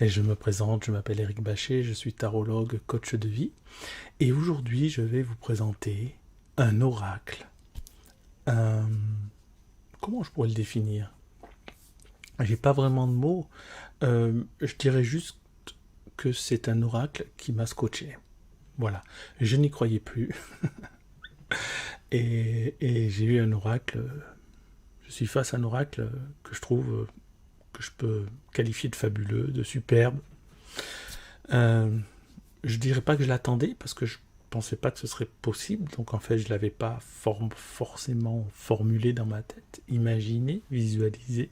Et je me présente, je m'appelle Éric Bachet, je suis tarologue, coach de vie. Et aujourd'hui, je vais vous présenter un oracle. Comment je pourrais le définir? J'ai pas vraiment de mots. Je dirais juste que c'est un oracle qui m'a scotché. Voilà. Je n'y croyais plus. Et j'ai eu un oracle. Je suis face à un oracle que je trouve que je peux qualifier de fabuleux, de superbe. Je dirais pas que je l'attendais parce que je pensais pas que ce serait possible. Donc en fait, je l'avais pas forcément formulé dans ma tête, imaginé, visualisé.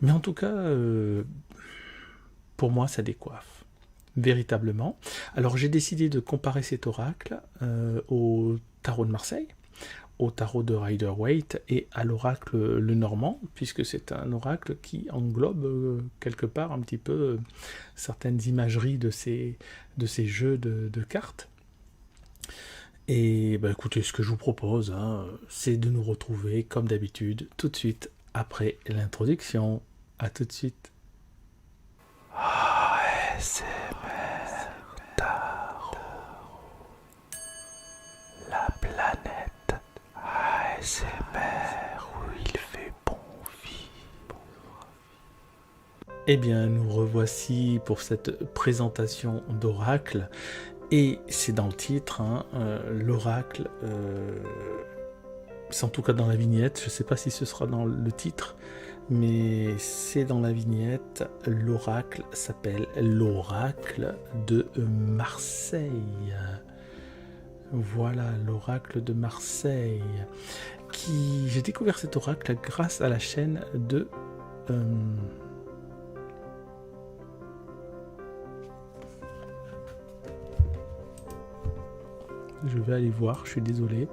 Mais en tout cas, pour moi, ça décoiffe. Véritablement. Alors j'ai décidé de comparer cet oracle au tarot de Marseille, au tarot de Rider-Waite et à l'oracle le Normand, puisque c'est un oracle qui englobe quelque part un petit peu certaines imageries de ces jeux de cartes. Et bah, écoutez, ce que je vous propose, c'est de nous retrouver comme d'habitude tout de suite après l'introduction. À tout de suite. ASMR Tarot. La planète ASMR où il fait bon vivre. Eh bien, nous revoici pour cette présentation d'oracle. Et c'est dans le titre, l'oracle, c'est en tout cas dans la vignette, je ne sais pas si ce sera dans le titre, mais c'est dans la vignette, l'oracle s'appelle l'oracle de Marseille. Voilà, l'oracle de Marseille. J'ai découvert cet oracle grâce à la chaîne de... Je vais aller voir, je suis désolé.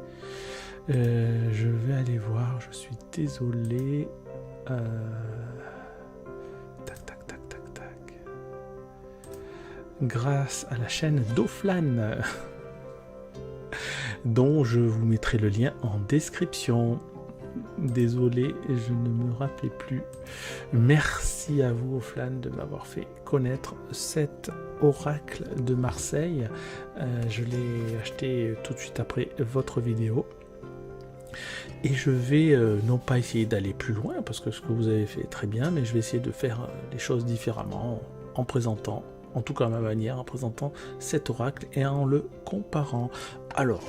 Je vais aller voir, je suis désolé. Tac, tac, tac, tac, tac. Grâce à la chaîne d'Oflan, dont je vous mettrai le lien en description. Désolé, je ne me rappelais plus. Merci à vous, Oflan, de m'avoir fait connaître cet oracle de Marseille. Je l'ai acheté tout de suite après votre vidéo. Et je vais non pas essayer d'aller plus loin, parce que ce que vous avez fait est très bien, mais je vais essayer de faire les choses différemment en présentant, en tout cas à ma manière, en présentant cet oracle et en le comparant. Alors,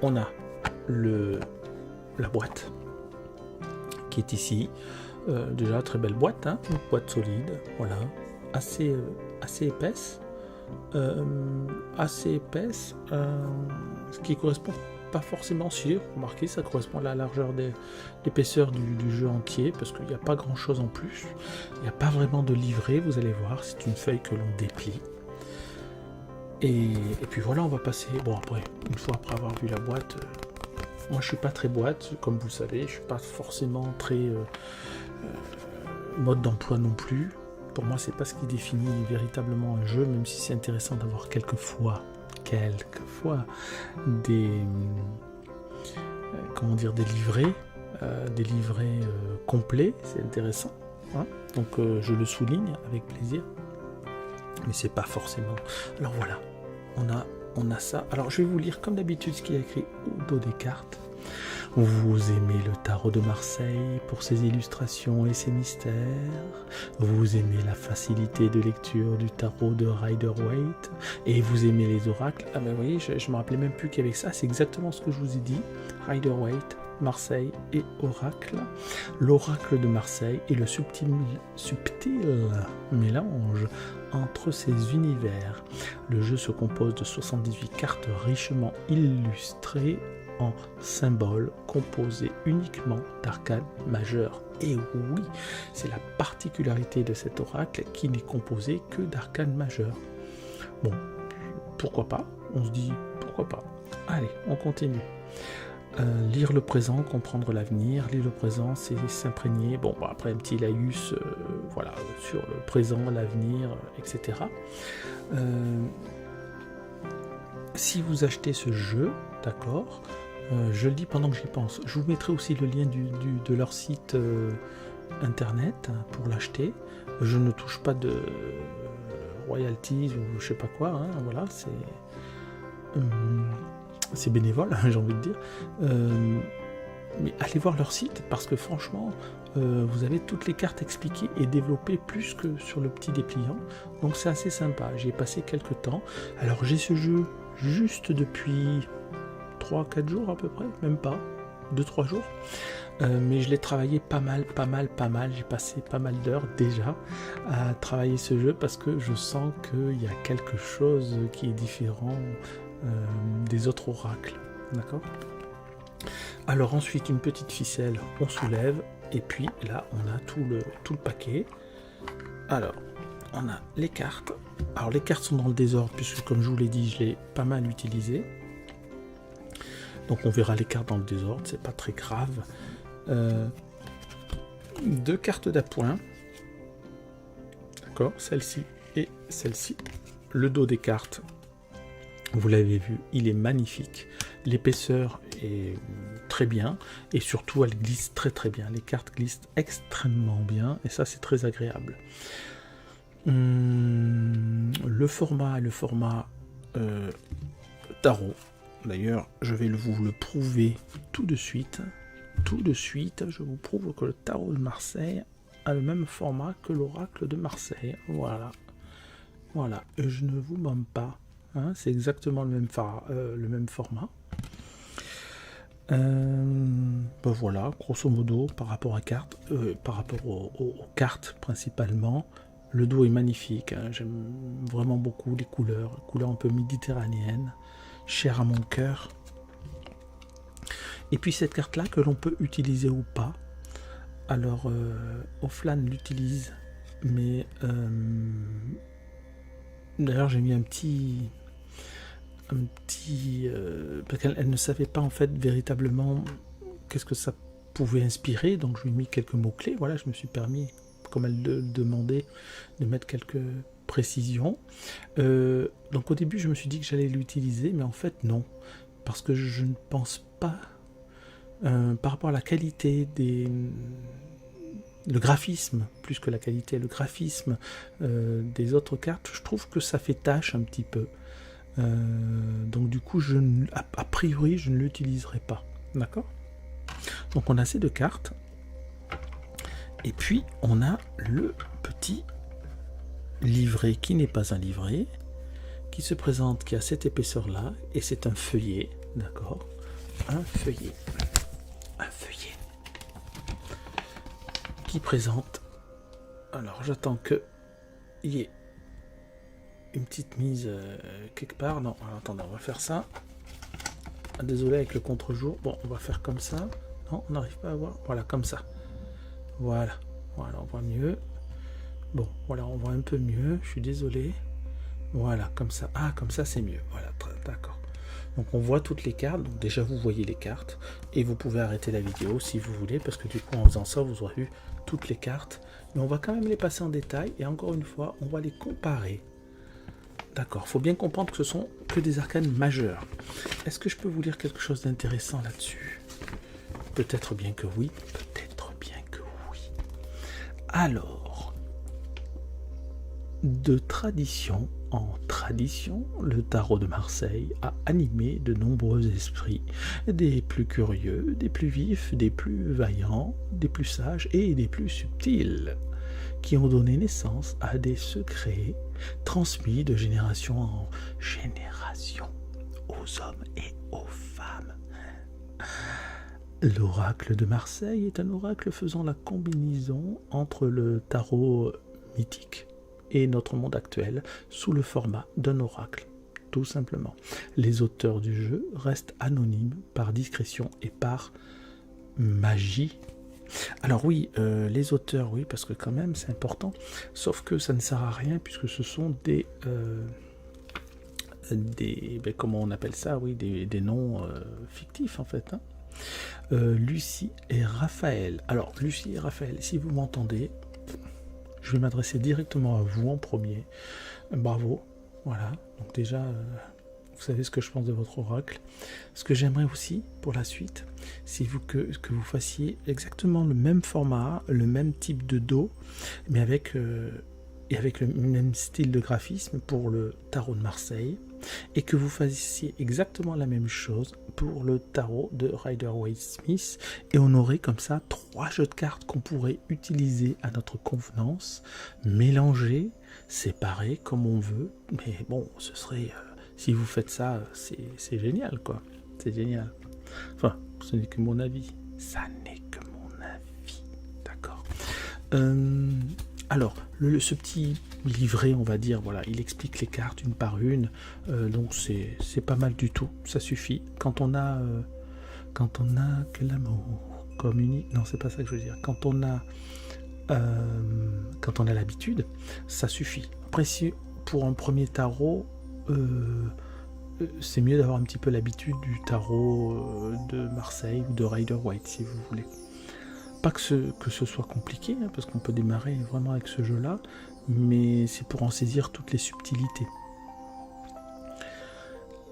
on a la boîte qui est ici. Déjà très belle boîte, une boîte solide, voilà, assez épaisse, ce qui correspond pas forcément sûr, remarquez, ça correspond à la largeur l'épaisseur du jeu entier, parce qu'il n'y a pas grand chose en plus, il n'y a pas vraiment de livret, vous allez voir, c'est une feuille que l'on déplie. Et puis voilà, on va passer, bon après, une fois après avoir vu la boîte, moi je suis pas très boîte, comme vous le savez, je suis pas forcément très mode d'emploi non plus. Pour moi, c'est pas ce qui définit véritablement un jeu, même si c'est intéressant d'avoir quelquefois des livrets complets, c'est intéressant. Donc je le souligne avec plaisir, mais c'est pas forcément. Alors voilà, on a ça. Alors je vais vous lire comme d'habitude ce qu'il y a écrit au dos des cartes. Vous aimez le tarot de Marseille pour ses illustrations et ses mystères. Vous aimez la facilité de lecture du tarot de Rider-Waite. Et vous aimez les oracles. Ah ben vous voyez, je me rappelais même plus qu'il y avait ça. C'est exactement ce que je vous ai dit. Rider-Waite, Marseille et oracle. L'oracle de Marseille est le subtil mélange entre ces univers. Le jeu se compose de 78 cartes richement illustrées en symboles composés uniquement d'arcanes majeures. Et oui, c'est la particularité de cet oracle qui n'est composé que d'arcanes majeures. Bon, pourquoi pas? On se dit pourquoi pas. Allez, on continue. Lire le présent, comprendre l'avenir. Lire le présent, c'est s'imprégner. Bon, après un petit laïus, voilà, sur le présent, l'avenir, etc. Si vous achetez ce jeu, d'accord, je le dis pendant que j'y pense. Je vous mettrai aussi le lien de leur site internet pour l'acheter. Je ne touche pas de royalties ou je sais pas quoi, hein, voilà, c'est bénévole, j'ai envie de dire. Mais allez voir leur site parce que franchement, vous avez toutes les cartes expliquées et développées plus que sur le petit dépliant. Donc c'est assez sympa. J'y ai passé quelques temps. Alors j'ai ce jeu juste depuis 3-4 jours à peu près, même pas, 2-3 jours. Mais je l'ai travaillé pas mal. J'ai passé pas mal d'heures déjà à travailler ce jeu parce que je sens qu'il y a quelque chose qui est différent des autres oracles. D'accord ? Alors ensuite, une petite ficelle, on soulève, et puis là, on a tout le paquet. Alors, on a les cartes. Alors, les cartes sont dans le désordre, puisque comme je vous l'ai dit, je l'ai pas mal utilisé. Donc, on verra les cartes dans le désordre, c'est pas très grave. 2 cartes d'appoint. D'accord, celle-ci et celle-ci. Le dos des cartes, vous l'avez vu, il est magnifique. L'épaisseur est très bien et surtout elle glisse très bien. Les cartes glissent extrêmement bien et ça c'est très agréable. Le format tarot. D'ailleurs, je vais vous le prouver tout de suite. Je vous prouve que le tarot de Marseille a le même format que l'oracle de Marseille. Voilà. Et je ne vous mens pas. Hein, c'est exactement le même format. Voilà, grosso modo, par rapport aux cartes principalement, le dos est magnifique. Hein, j'aime vraiment beaucoup les couleurs un peu méditerranéennes, chères à mon cœur. Et puis cette carte-là que l'on peut utiliser ou pas. Alors, Offlan l'utilise, mais d'ailleurs j'ai mis un petit parce qu'elle ne savait pas en fait véritablement qu'est-ce que ça pouvait inspirer, donc je lui ai mis quelques mots-clés, voilà, je me suis permis, comme elle le demandait, de mettre quelques précisions. Donc au début je me suis dit que j'allais l'utiliser, mais en fait non, parce que je ne pense pas, par rapport à la qualité le graphisme, plus que la qualité, le graphisme des autres cartes, je trouve que ça fait tâche un petit peu. Donc du coup, a priori, je ne l'utiliserai pas. D'accord ? Donc on a ces 2 cartes. Et puis, on a le petit livret qui n'est pas un livret, qui se présente, qui a cette épaisseur-là, et c'est un feuillet. D'accord ? Un feuillet. Qui présente... Alors, j'attends qu'il y ait une petite mise quelque part. Non, alors, attendez, on va faire ça. Ah, désolé avec le contre-jour. Bon, on va faire comme ça. Non, on n'arrive pas à voir. Voilà, comme ça. Voilà, on voit mieux. Bon, voilà, on voit un peu mieux. Je suis désolé. Voilà, comme ça. Ah, comme ça, c'est mieux. Voilà, d'accord. Donc, on voit toutes les cartes. Donc, déjà, vous voyez les cartes. Et vous pouvez arrêter la vidéo si vous voulez. Parce que du coup, en faisant ça, vous aurez vu toutes les cartes. Mais on va quand même les passer en détail. Et encore une fois, on va les comparer. D'accord, il faut bien comprendre que ce sont que des arcanes majeures. Est-ce que je peux vous lire quelque chose d'intéressant là-dessus ? Peut-être bien que oui. Alors, de tradition en tradition, le tarot de Marseille a animé de nombreux esprits, des plus curieux, des plus vifs, des plus vaillants, des plus sages et des plus subtils, qui ont donné naissance à des secrets transmis de génération en génération aux hommes et aux femmes. L'oracle de Marseille est un oracle faisant la combinaison entre le tarot mythique et notre monde actuel sous le format d'un oracle, tout simplement. Les auteurs du jeu restent anonymes par discrétion et par magie. Alors oui, les auteurs, oui, parce que quand même c'est important, sauf que ça ne sert à rien puisque ce sont des comment on appelle ça, oui, des noms fictifs en fait. Hein. Lucie et Raphaël. Alors Lucie et Raphaël, si vous m'entendez, je vais m'adresser directement à vous en premier. Bravo, voilà. Donc déjà, Vous savez ce que je pense de votre oracle. Ce que j'aimerais aussi pour la suite, c'est que vous fassiez exactement le même format, le même type de dos, mais avec le même style de graphisme pour le tarot de Marseille, et que vous fassiez exactement la même chose pour le tarot de Rider-Waite-Smith, et on aurait comme ça 3 jeux de cartes qu'on pourrait utiliser à notre convenance, mélanger, séparer comme on veut, mais bon, ce serait... si vous faites ça, c'est génial, quoi. C'est génial. Enfin, ce n'est que mon avis. Ça n'est que mon avis. D'accord. Alors, ce petit livret, on va dire, voilà, il explique les cartes une par une. Donc, c'est pas mal du tout. Ça suffit. Quand on a que l'amour communique... Non, c'est pas ça que je veux dire. Quand on a l'habitude, ça suffit. Après, si pour un premier tarot... c'est mieux d'avoir un petit peu l'habitude du tarot de Marseille ou de Rider-Waite si vous voulez. Pas que ce soit compliqué, hein, parce qu'on peut démarrer vraiment avec ce jeu-là, mais c'est pour en saisir toutes les subtilités.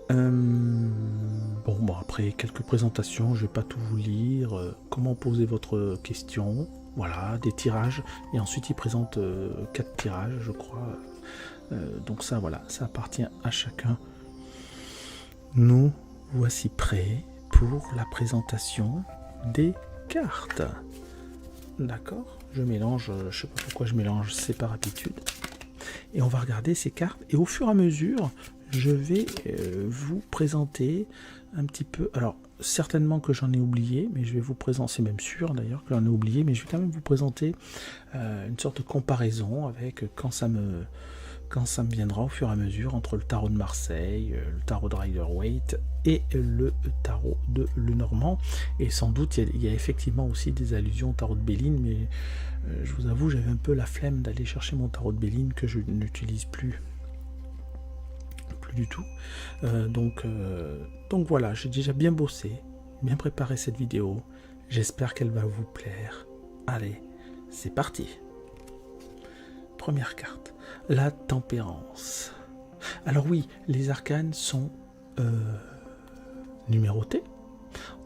Bon, après quelques présentations, je vais pas tout vous lire. Comment poser votre question, voilà, des tirages, et ensuite il présente 4 tirages, je crois. Donc ça, voilà, ça appartient à chacun. Nous voici prêts pour la présentation des cartes. D'accord, je mélange, je sais pas pourquoi je mélange, c'est par habitude. Et on va regarder ces cartes, et au fur et à mesure, je vais vous présenter un petit peu... Alors, certainement que j'en ai oublié, mais je vais vous présenter, c'est même sûr d'ailleurs que j'en ai oublié, mais je vais quand même vous présenter une sorte de comparaison avec quand ça me viendra au fur et à mesure entre le tarot de Marseille, le tarot de Rider-Waite et le tarot de Lenormand. Et sans doute, il y a effectivement aussi des allusions au tarot de Béline, mais je vous avoue, j'avais un peu la flemme d'aller chercher mon tarot de Béline que je n'utilise plus du tout. Donc voilà, j'ai déjà bien bossé, bien préparé cette vidéo. J'espère qu'elle va vous plaire. Allez, c'est parti. Première carte, la tempérance. Alors oui, les arcanes sont numérotés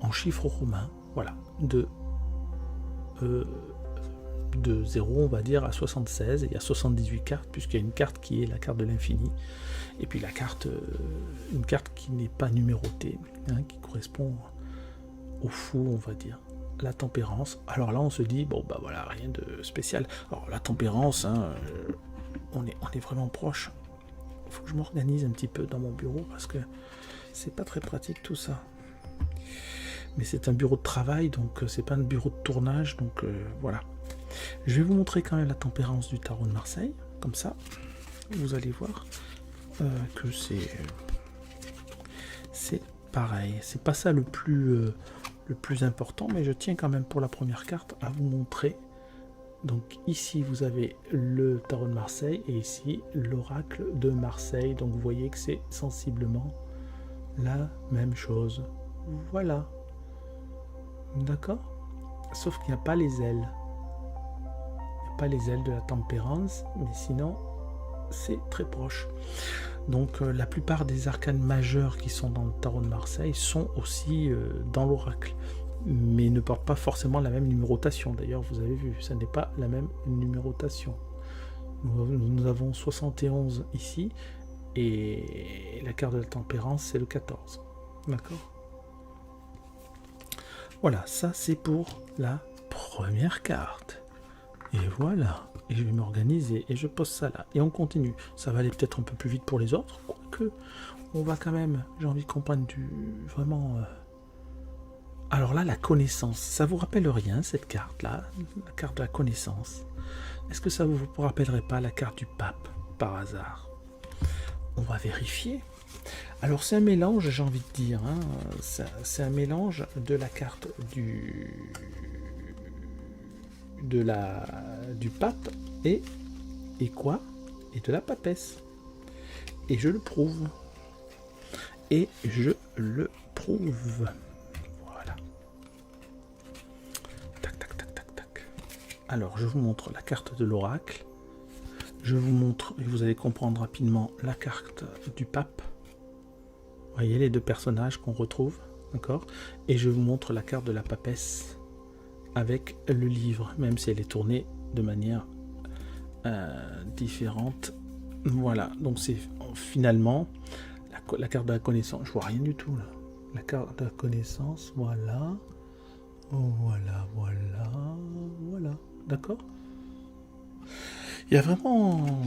en chiffres romains, voilà, de 0, on va dire, à 76, et il y a 78 cartes, puisqu'il y a une carte qui est la carte de l'infini, et puis une carte qui n'est pas numérotée, hein, qui correspond au fou, on va dire. La tempérance, alors là on se dit, bon bah voilà, rien de spécial. Alors la tempérance, hein, on est vraiment proche. Il faut que je m'organise un petit peu dans mon bureau, parce que c'est pas très pratique tout ça. Mais c'est un bureau de travail, donc c'est pas un bureau de tournage, donc voilà. Je vais vous montrer quand même la tempérance du tarot de Marseille, comme ça, vous allez voir que c'est pareil. C'est pas ça le plus important, mais je tiens quand même pour la première carte à vous montrer. Donc ici vous avez le tarot de Marseille et ici l'oracle de Marseille, donc vous voyez que c'est sensiblement la même chose. Voilà, d'accord, sauf qu'il n'y a pas les ailes. Pas les ailes de la tempérance, mais sinon c'est très proche. Donc la plupart des arcanes majeures qui sont dans le tarot de Marseille sont aussi dans l'oracle, mais ne portent pas forcément la même numérotation. D'ailleurs, vous avez vu, ça n'est pas la même numérotation. Nous avons 71 ici, et la carte de la tempérance, c'est le 14. D'accord ? Voilà, ça c'est pour la première carte. Et voilà, et je vais m'organiser et je pose ça là. Et on continue. Ça va aller peut-être un peu plus vite pour les autres, quoique on va quand même, j'ai envie de comprendre vraiment... Alors là, la connaissance, ça vous rappelle rien cette carte-là, la carte de la connaissance? Est-ce que ça vous rappellerait pas la carte du pape, par hasard? On va vérifier. Alors c'est un mélange, j'ai envie de dire, hein, c'est un mélange de la carte du pape et quoi? Et de la papesse. Et je le prouve. Voilà. Tac, tac, tac, tac, tac. Alors, je vous montre la carte de l'oracle. Je vous montre, et vous allez comprendre rapidement, la carte du pape. voyez les deux personnages qu'on retrouve, d'accord? Et je vous montre la carte de la papesse avec le livre, même si elle est tournée de manière différente. Voilà, donc c'est finalement la carte de la connaissance. Je vois rien du tout là. La carte de la connaissance, voilà. Voilà. D'accord? Il y a vraiment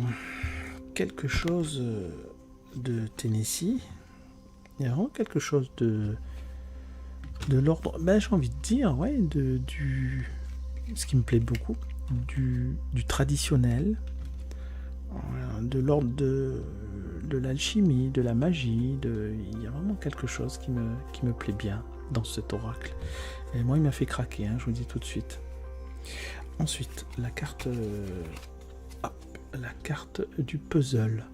quelque chose de Tennessee. Il y a vraiment quelque chose de l'ordre, j'ai envie de dire, ouais, ce qui me plaît beaucoup, du traditionnel, de l'ordre de l'alchimie, de la magie, il y a vraiment quelque chose qui me plaît bien dans cet oracle. Et moi, il m'a fait craquer, je vous le dis tout de suite. Ensuite, la carte du puzzle.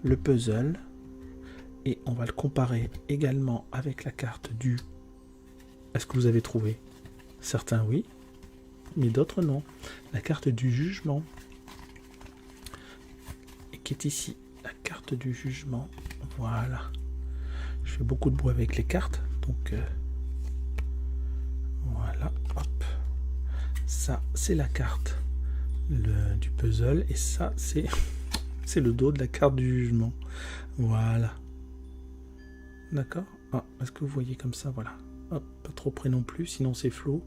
Le puzzle, et on va le comparer également avec la carte du... Est-ce que vous avez trouvé? Certains oui, mais d'autres non. La carte du jugement, et qui est ici, la carte du jugement. Voilà. Je fais beaucoup de bruit avec les cartes, donc voilà, hop. Ça, c'est la carte du puzzle, et ça, c'est le dos de la carte du jugement. Voilà. D'accord? Est-ce que vous voyez comme ça? Voilà. Hop, pas trop près non plus, sinon c'est flou.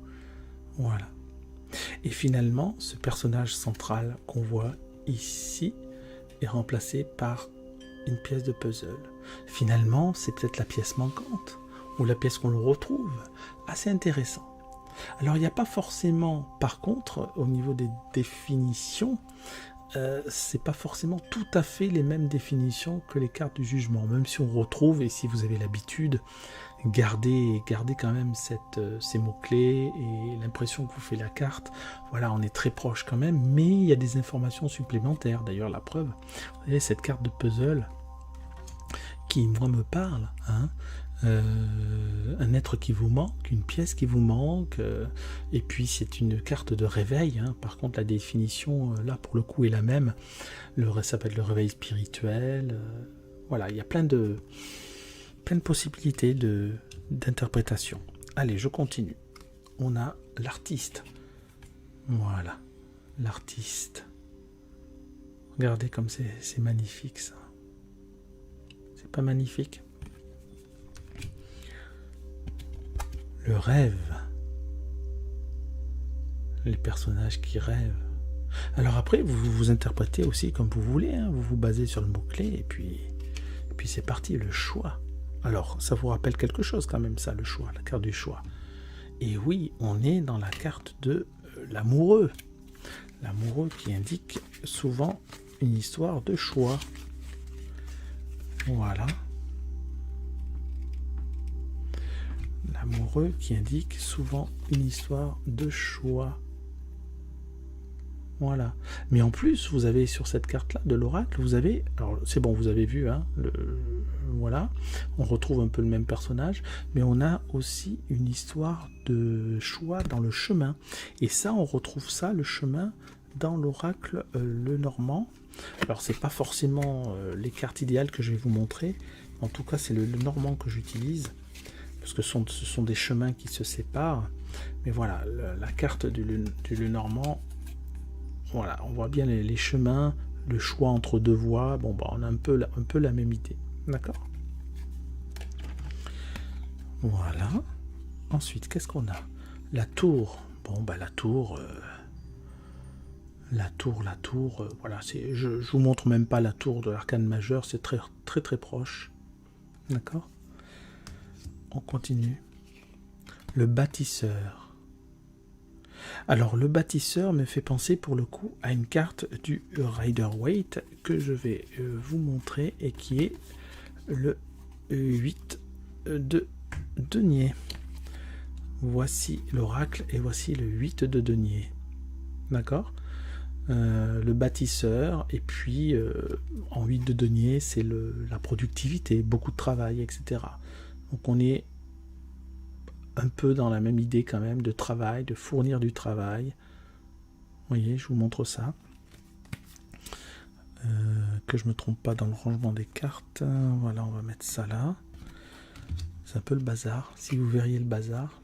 Voilà. Et finalement, ce personnage central qu'on voit ici est remplacé par une pièce de puzzle. Finalement, c'est peut-être la pièce manquante, ou la pièce qu'on le retrouve. Assez intéressant. Alors, il n'y a pas forcément, par contre, au niveau des définitions, c'est pas forcément tout à fait les mêmes définitions que les cartes du jugement, même si on retrouve, et si vous avez l'habitude, gardez quand même ces mots-clés et l'impression que vous fait la carte. Voilà, on est très proche quand même, mais il y a des informations supplémentaires. D'ailleurs, la preuve, vous voyez cette carte de puzzle qui, moi, me parle, un être qui vous manque, une pièce qui vous manque, et puis c'est une carte de réveil, Par contre la définition là pour le coup est la même, ça s'appelle le réveil spirituel, voilà, il y a plein de possibilités d'interprétation. Allez, je continue. On a l'artiste, voilà, l'artiste, regardez comme c'est magnifique ça, c'est pas magnifique? Le rêve. Les personnages qui rêvent. Alors après, vous interprétez aussi comme vous voulez, vous vous basez sur le mot-clé, et puis c'est parti, le choix. Alors, ça vous rappelle quelque chose quand même, ça, le choix, la carte du choix. Et oui, on est dans la carte de l'amoureux. L'amoureux qui indique souvent une histoire de choix. Voilà. L'amoureux qui indique souvent une histoire de choix. Voilà. Mais en plus, vous avez sur cette carte-là de l'oracle, vous avez... Alors, c'est bon, vous avez vu, voilà. On retrouve un peu le même personnage, mais on a aussi une histoire de choix dans le chemin. Et ça, on retrouve ça, le chemin, dans l'oracle le normand. Alors, c'est pas forcément les cartes idéales que je vais vous montrer. En tout cas, c'est le normand que j'utilise, parce que ce sont des chemins qui se séparent. Mais voilà, la carte du Lenormand, voilà, on voit bien les chemins, le choix entre deux voies. Bon, on a un peu la même idée. D'accord? Voilà. Ensuite, qu'est-ce qu'on a? La tour. Bon, la tour, voilà, je vous montre même pas la tour de l'arcane majeur, c'est très, très, très proche. D'accord? On continue. Le bâtisseur. Alors, le bâtisseur me fait penser pour le coup à une carte du Rider-Waite que je vais vous montrer et qui est le 8 de denier. Voici l'oracle et voici le 8 de denier. D'accord? Le bâtisseur, et puis en 8 de denier, c'est la productivité, beaucoup de travail, etc. Donc on est un peu dans la même idée quand même de travail, de fournir du travail. Vous voyez, je vous montre ça. que je me trompe pas dans le rangement des cartes. Voilà, on va mettre ça là. C'est un peu le bazar, si vous verriez le bazar.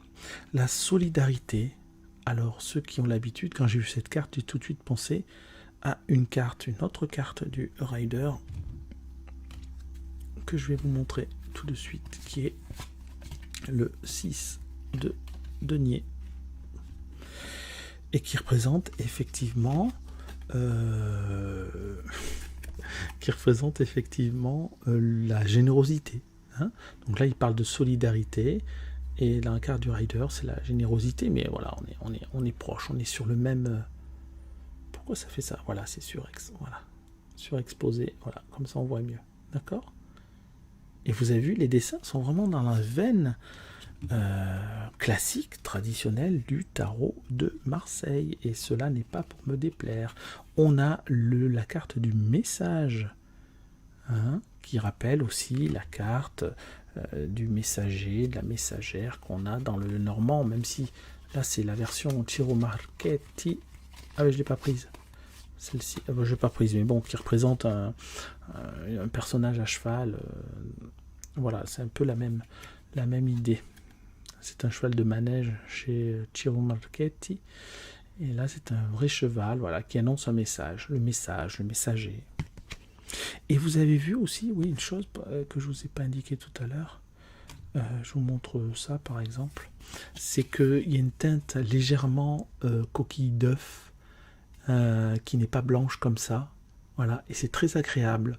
La solidarité. Alors, ceux qui ont l'habitude, quand j'ai vu cette carte, j'ai tout de suite pensé à une autre carte du Rider, que je vais vous montrer tout de suite, qui est le 6 de denier. Et qui représente effectivement... la générosité. Hein. Donc là, il parle de solidarité. Et dans la carte du Rider, c'est la générosité. Mais voilà, on est proche. On est sur le même... Pourquoi ça fait ça? Voilà, c'est surexposé. Voilà, comme ça, on voit mieux. D'accord? Et vous avez vu, les dessins sont vraiment dans la veine classique, traditionnelle du tarot de Marseille. Et cela n'est pas pour me déplaire. On a la carte du message, hein, qui rappelle aussi la carte du messager, de la messagère qu'on a dans le normand, même si là c'est la version Ciro Marchetti. Ah oui, je l'ai pas prise. Celle-ci, je l'ai pas prise, mais bon, qui représente un personnage à cheval. Voilà, c'est un peu la même idée. C'est un cheval de manège chez Ciro Marchetti. Et là, c'est un vrai cheval, voilà, qui annonce un message, le messager. Et vous avez vu aussi, oui, une chose que je vous ai pas indiqué tout à l'heure. Je vous montre ça, par exemple. C'est qu'il y a une teinte légèrement coquille d'œuf, qui n'est pas blanche comme ça. Voilà, et c'est très agréable.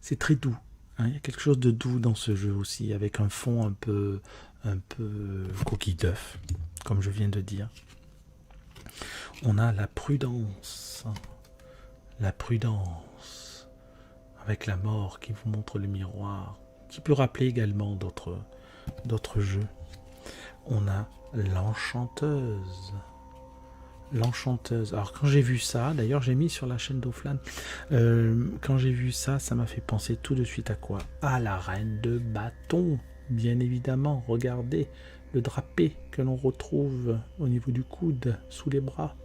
C'est très doux. Hein. Il y a quelque chose de doux dans ce jeu aussi, avec un fond un peu coquille d'œuf, comme je viens de dire. On a la prudence, avec la mort qui vous montre le miroir, qui peut rappeler également d'autres jeux. On a l'enchanteuse. Alors quand j'ai vu ça, d'ailleurs j'ai mis sur la chaîne d'Oflan, quand j'ai vu ça, ça m'a fait penser tout de suite à quoi? À la reine de bâton, bien évidemment. Regardez le drapé que l'on retrouve au niveau du coude, sous les bras.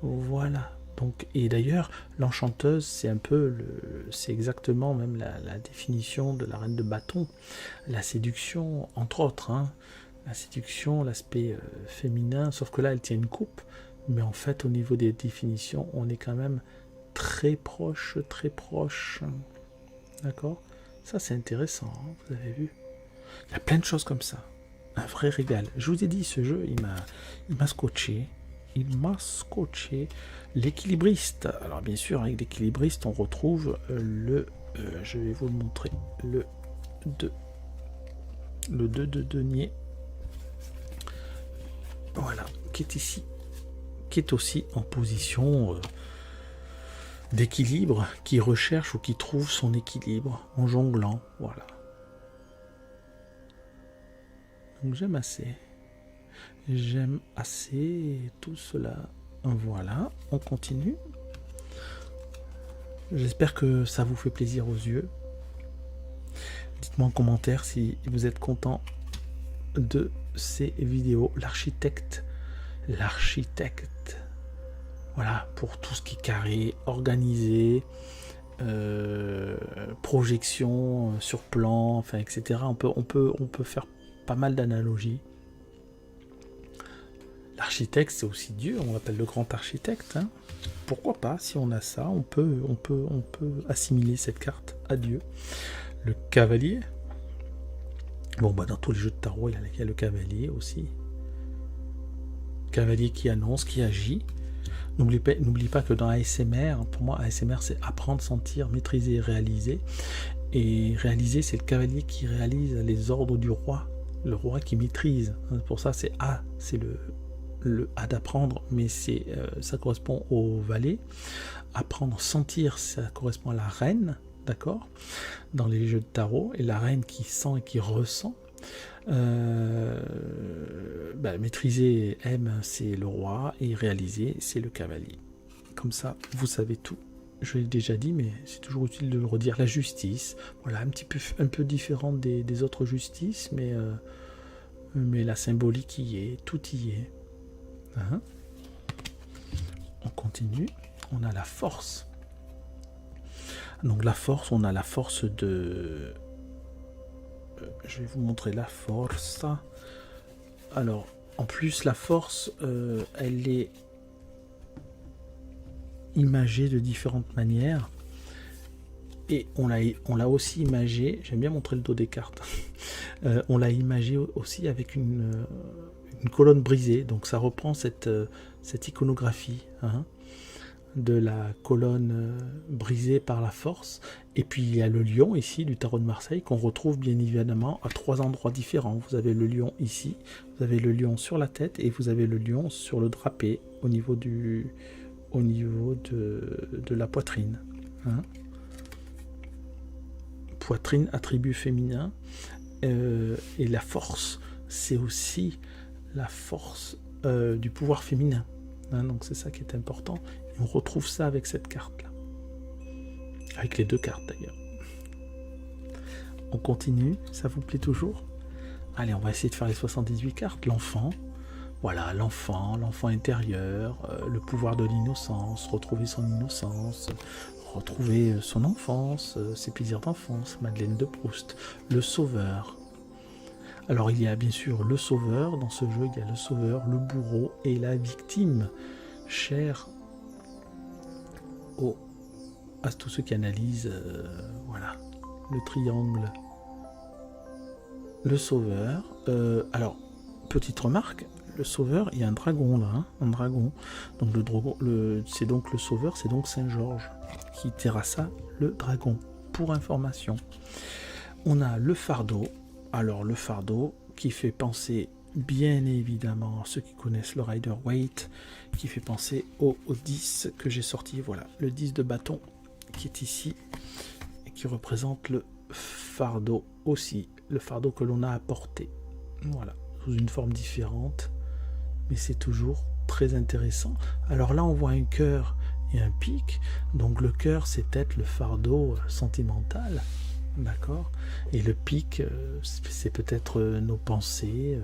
Voilà. Donc, et d'ailleurs, l'enchanteuse, c'est exactement même la définition de la reine de bâton. La séduction, entre autres, hein. La séduction, l'aspect féminin, sauf que là, elle tient une coupe. Mais en fait, au niveau des définitions, on est quand même très proche. D'accord? Ça, c'est intéressant, hein, vous avez vu? Il y a plein de choses comme ça. Un vrai régal. Je vous ai dit, ce jeu, il m'a scotché. L'équilibriste. Alors bien sûr, avec l'équilibriste, on retrouve je vais vous le montrer, le 2 de denier. Voilà, qui est ici, qui est aussi en position d'équilibre, qui recherche ou qui trouve son équilibre en jonglant. Voilà. Donc j'aime assez tout cela. Voilà, on continue. J'espère que ça vous fait plaisir aux yeux. Dites-moi en commentaire si vous êtes content de ces vidéos. L'architecte. Voilà, pour tout ce qui est carré, organisé, projection sur plan, enfin, etc. On peut faire pas mal d'analogies. L'architecte, c'est aussi Dieu, on l'appelle le grand architecte. Hein. Pourquoi pas, si on a ça, on peut assimiler cette carte à Dieu. Le cavalier. Bon, bah dans tous les jeux de tarot, il y a le cavalier aussi. Cavalier qui annonce, qui agit. N'oublie pas que dans ASMR, pour moi, ASMR, c'est apprendre, sentir, maîtriser, réaliser. Et réaliser, c'est le cavalier qui réalise les ordres du roi. Le roi qui maîtrise. Pour ça, c'est A, c'est le A d'apprendre, mais ça correspond au valet. Apprendre, sentir, ça correspond à la reine, d'accord, dans les jeux de tarot, et la reine qui sent et qui ressent. Maîtriser, M, c'est le roi, et réaliser, c'est le cavalier. Comme ça, vous savez tout. Je l'ai déjà dit, mais c'est toujours utile de le redire. La justice, voilà, un peu différente des autres justices, mais la symbolique y est, tout y est. Hein? On continue. On a la force. Donc la force, on a la force de... je vais vous montrer la force. Alors, en plus, la force, elle est imagée de différentes manières. Et on l'a aussi imagée, j'aime bien montrer le dos des cartes, on l'a imagée aussi avec une colonne brisée. Donc ça reprend cette iconographie, hein, de la colonne brisée par la force. Et puis il y a le lion ici du tarot de Marseille qu'on retrouve bien évidemment à 3 endroits différents. Vous avez le lion ici, vous avez le lion sur la tête et vous avez le lion sur le drapé au niveau de la poitrine, hein. Poitrine, attribut féminin. Et la force, c'est aussi la force du pouvoir féminin, hein, donc c'est ça qui est important. Et on retrouve ça avec cette carte là, avec les deux cartes d'ailleurs. On continue, ça vous plaît toujours? Allez, on va essayer de faire les 78 cartes. L'enfant, voilà, l'enfant intérieur, le pouvoir de l'innocence, retrouver son innocence, retrouver son enfance, ses plaisirs d'enfance, Madeleine de Proust, le sauveur. Alors il y a bien sûr le sauveur, dans ce jeu il y a le sauveur, le bourreau et la victime, cher à tous ceux qui analysent, voilà, le triangle. Le sauveur, alors petite remarque, le sauveur, il y a un dragon là, hein, un dragon. Donc c'est donc le sauveur, c'est donc Saint-Georges qui terrassa le dragon, pour information. On a le fardeau. Alors le fardeau qui fait penser bien évidemment à ceux qui connaissent le Rider-Waite, qui fait penser au 10 que j'ai sorti, voilà, le 10 de bâton qui est ici et qui représente le fardeau aussi, le fardeau que l'on a à porter, voilà, sous une forme différente, mais c'est toujours très intéressant. Alors là on voit un cœur et un pic, donc le cœur c'est peut-être le fardeau sentimental, d'accord, et le pic c'est peut-être nos pensées,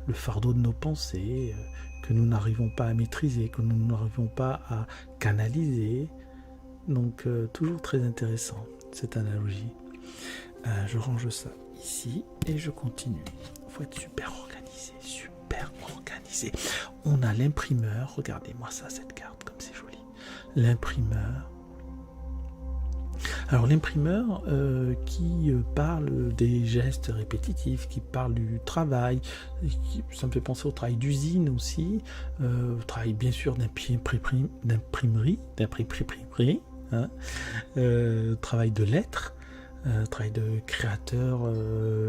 le fardeau de nos pensées que nous n'arrivons pas à maîtriser, que nous n'arrivons pas à canaliser. Donc toujours très intéressant cette analogie. Je range ça ici et je continue. Il faut être super organisé, super organisé. On a l'imprimeur, regardez-moi ça, cette carte comme c'est joli. L'imprimeur. Alors l'imprimeur qui parle des gestes répétitifs, qui parle du travail, ça me fait penser au travail d'usine aussi, au travail bien sûr d'imprimerie, hein, travail de lettres, travail de créateur,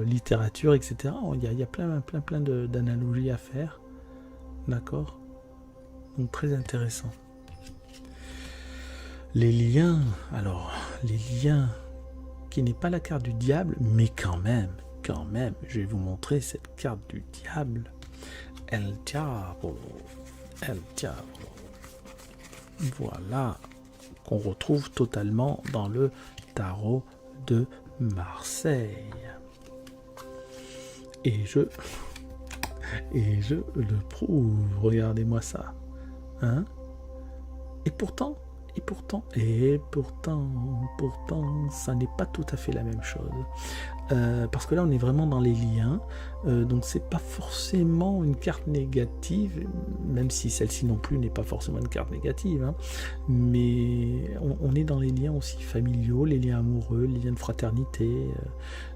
littérature, etc. Il y a plein d'analogies à faire, d'accord, donc très intéressant. Les liens, alors, les liens, qui n'est pas la carte du diable, mais quand même, je vais vous montrer cette carte du diable. El Diablo. Voilà, qu'on retrouve totalement dans le tarot de Marseille. Et je le prouve, regardez-moi ça. Hein? Et pourtant, ça n'est pas tout à fait la même chose. Parce que là, on est vraiment dans les liens. Donc, c'est pas forcément une carte négative, même si celle-ci non plus n'est pas forcément une carte négative. Hein. Mais on est dans les liens aussi familiaux, les liens amoureux, les liens de fraternité,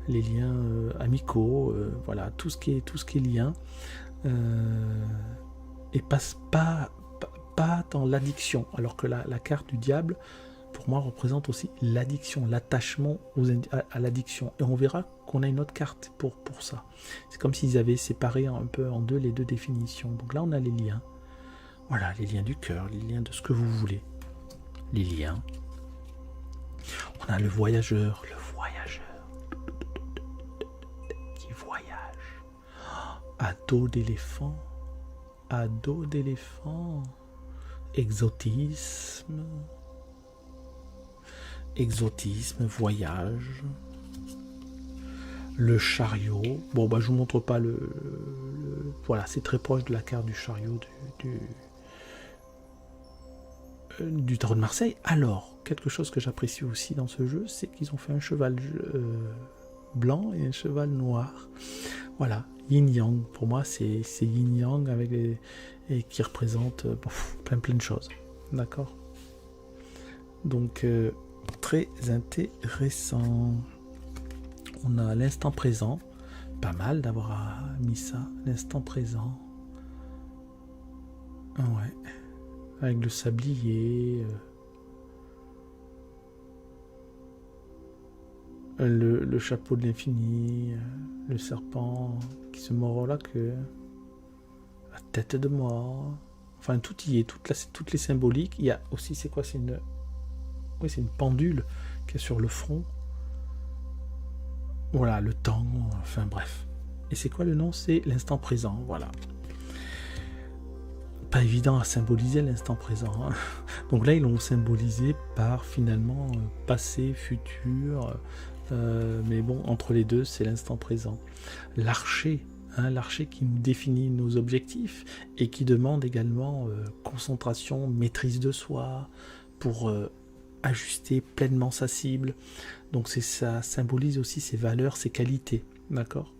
les liens amicaux, voilà, tout ce qui est lien. Et passe pas dans l'addiction, alors que la carte du diable, pour moi, représente aussi l'addiction, l'attachement à l'addiction. Et on verra qu'on a une autre carte pour ça. C'est comme s'ils avaient séparé un peu en deux les deux définitions. Donc là, on a les liens. Voilà, les liens du cœur, les liens de ce que vous voulez. Les liens. On a le voyageur qui voyage. À dos d'éléphant. Exotisme, voyage, le chariot. Bon, bah, je vous montre pas voilà, c'est très proche de la carte du chariot du tarot de Marseille. Alors, quelque chose que j'apprécie aussi dans ce jeu, c'est qu'ils ont fait un cheval blanc et un cheval noir. Voilà, yin-yang. Pour moi, c'est yin-yang avec et qui représente plein de choses. D'accord. Donc, très intéressant. On a l'instant présent. Pas mal d'avoir mis ça, l'instant présent. Ouais. Avec le sablier. Le chapeau de l'infini. Le serpent qui se mord la queue. La tête de mort. Enfin, tout y est. Toutes les symboliques. Il y a aussi, c'est quoi? C'est une pendule qui est sur le front. Voilà, le temps. Enfin, bref. Et c'est quoi le nom? C'est l'instant présent. Voilà. Pas évident à symboliser l'instant présent. Hein. Donc là, ils l'ont symbolisé par finalement passé, futur. Mais bon, entre les deux, c'est l'instant présent. L'archer. L'archer qui nous définit nos objectifs et qui demande également concentration, maîtrise de soi pour ajuster pleinement sa cible. Donc ça symbolise aussi ses valeurs, ses qualités. D'accord?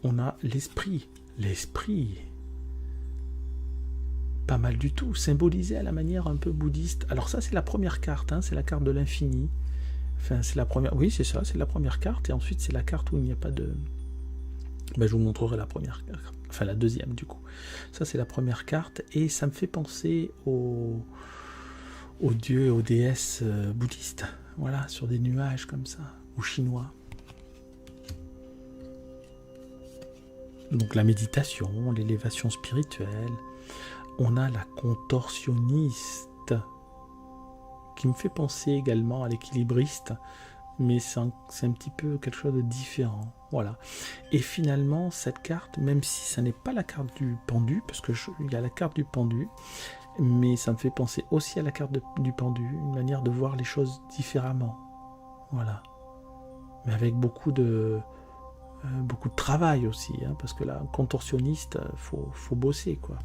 On a l'esprit. L'esprit. Pas mal du tout. Symbolisé à la manière un peu bouddhiste. Alors ça, c'est la première carte. Hein, c'est la carte de l'infini. Enfin, c'est la première. Oui, c'est ça. C'est la première carte. Et ensuite, c'est la carte où il n'y a pas de... Ben, je vous montrerai la première carte. Enfin, la deuxième, du coup. Ça, c'est la première carte. Et ça me fait penser aux dieux et aux déesses bouddhistes. Voilà, sur des nuages comme ça. Ou chinois. Donc, la méditation, l'élévation spirituelle. On a la contorsionniste. Qui me fait penser également à l'équilibriste. Mais c'est un petit peu quelque chose de différent. Voilà. Et finalement, cette carte, même si ça n'est pas la carte du pendu, parce que il y a la carte du pendu, mais ça me fait penser aussi à la carte du pendu, une manière de voir les choses différemment. Voilà. Mais avec beaucoup de travail aussi, hein, parce que là, contorsionniste, faut bosser, quoi.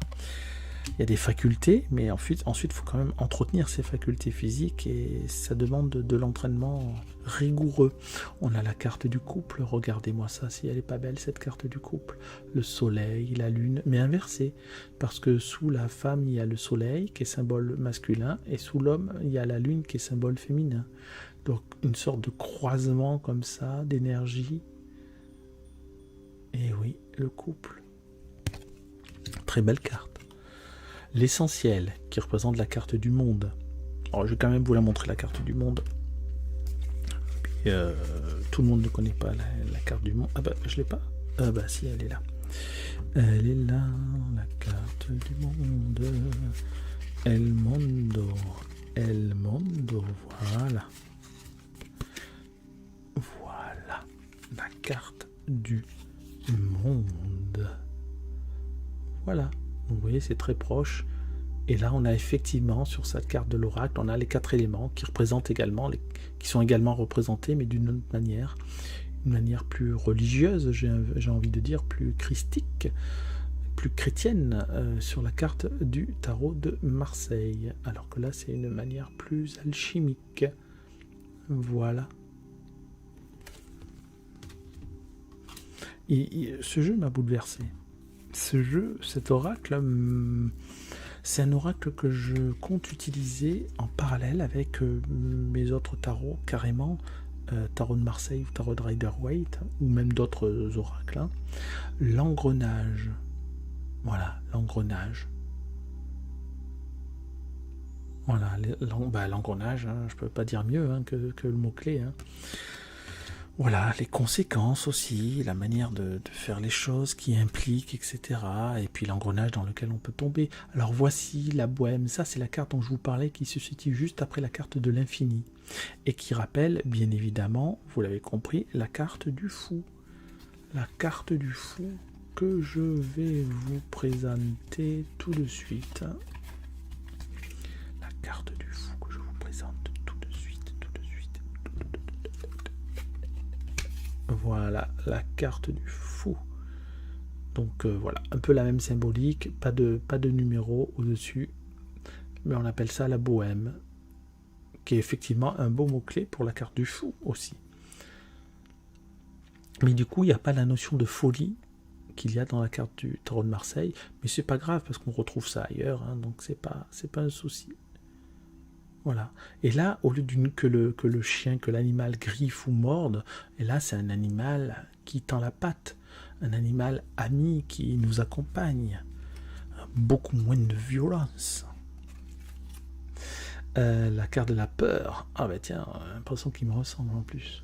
Il y a des facultés, mais ensuite, il faut quand même entretenir ces facultés physiques et ça demande de l'entraînement rigoureux. On a la carte du couple, regardez-moi ça, si elle n'est pas belle cette carte du couple. Le soleil, la lune, mais inversé, parce que sous la femme, il y a le soleil qui est symbole masculin et sous l'homme, il y a la lune qui est symbole féminin. Donc une sorte de croisement comme ça, d'énergie. Et oui, le couple. Très belle carte. L'essentiel, qui représente la carte du monde. Alors, je vais quand même vous la montrer, la carte du monde. Puis, tout le monde ne connaît pas la carte du monde. Ah bah, je l'ai pas. Ah bah si, elle est là. Elle est là, la carte du monde. El Mondo. El Mondo, voilà. Voilà, la carte du monde. Voilà. Vous voyez, c'est très proche. Et là, on a effectivement, sur cette carte de l'oracle, on a les 4 éléments qui représentent également, qui sont également représentés, mais d'une autre manière. Une manière plus religieuse, j'ai envie de dire, plus christique, plus chrétienne, sur la carte du tarot de Marseille. Alors que là, c'est une manière plus alchimique. Voilà. Et ce jeu m'a bouleversé. Ce jeu, cet oracle, c'est un oracle que je compte utiliser en parallèle avec mes autres tarots, carrément, tarot de Marseille ou tarot de Rider-Waite, ou même d'autres oracles. Hein. L'engrenage. Voilà, l'engrenage. Voilà, l'engrenage, hein, je ne peux pas dire mieux hein, que le mot-clé. Hein. Voilà, les conséquences aussi, la manière de faire les choses qui impliquent, etc. Et puis l'engrenage dans lequel on peut tomber. Alors voici la bohème, ça c'est la carte dont je vous parlais qui se situe juste après la carte de l'infini. Et qui rappelle, bien évidemment, vous l'avez compris, la carte du fou. La carte du fou que je vais vous présenter tout de suite. La carte du fou que je vous présente tout de suite. Voilà, la carte du fou. Donc voilà, un peu la même symbolique, pas de numéro au-dessus. mais on appelle ça la bohème, qui est effectivement un beau mot-clé pour la carte du fou aussi. Mais du coup, il n'y a pas la notion de folie qu'il y a dans la carte du tarot de Marseille, mais c'est pas grave parce qu'on retrouve ça ailleurs, hein, donc c'est pas un souci. Voilà. Et là, au lieu que le chien, que l'animal griffe ou morde, et là c'est un animal qui tend la patte, un animal ami qui nous accompagne, beaucoup moins de violence. La carte de la peur. Ah bah tiens, j'ai l'impression qu'il me ressemble en plus.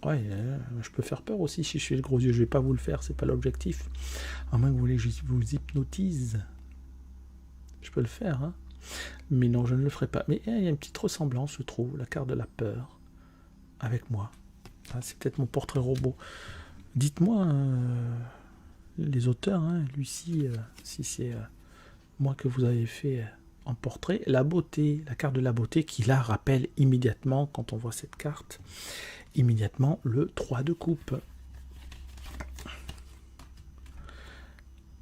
Ouais, je peux faire peur aussi si je fais le gros yeux. Je vais pas vous le faire, c'est pas l'objectif. À moins que vous voulez que je vous hypnotise. Je peux le faire, hein. Mais non, je ne le ferai pas. Mais il y a une petite ressemblance, je trouve, la carte de la peur avec moi. Ah, c'est peut-être mon portrait robot. Dites-moi, les auteurs, hein, Lucie, si c'est moi que vous avez fait en portrait. La beauté, la carte de la beauté qui la rappelle immédiatement, quand on voit cette carte, immédiatement le 3 de coupe.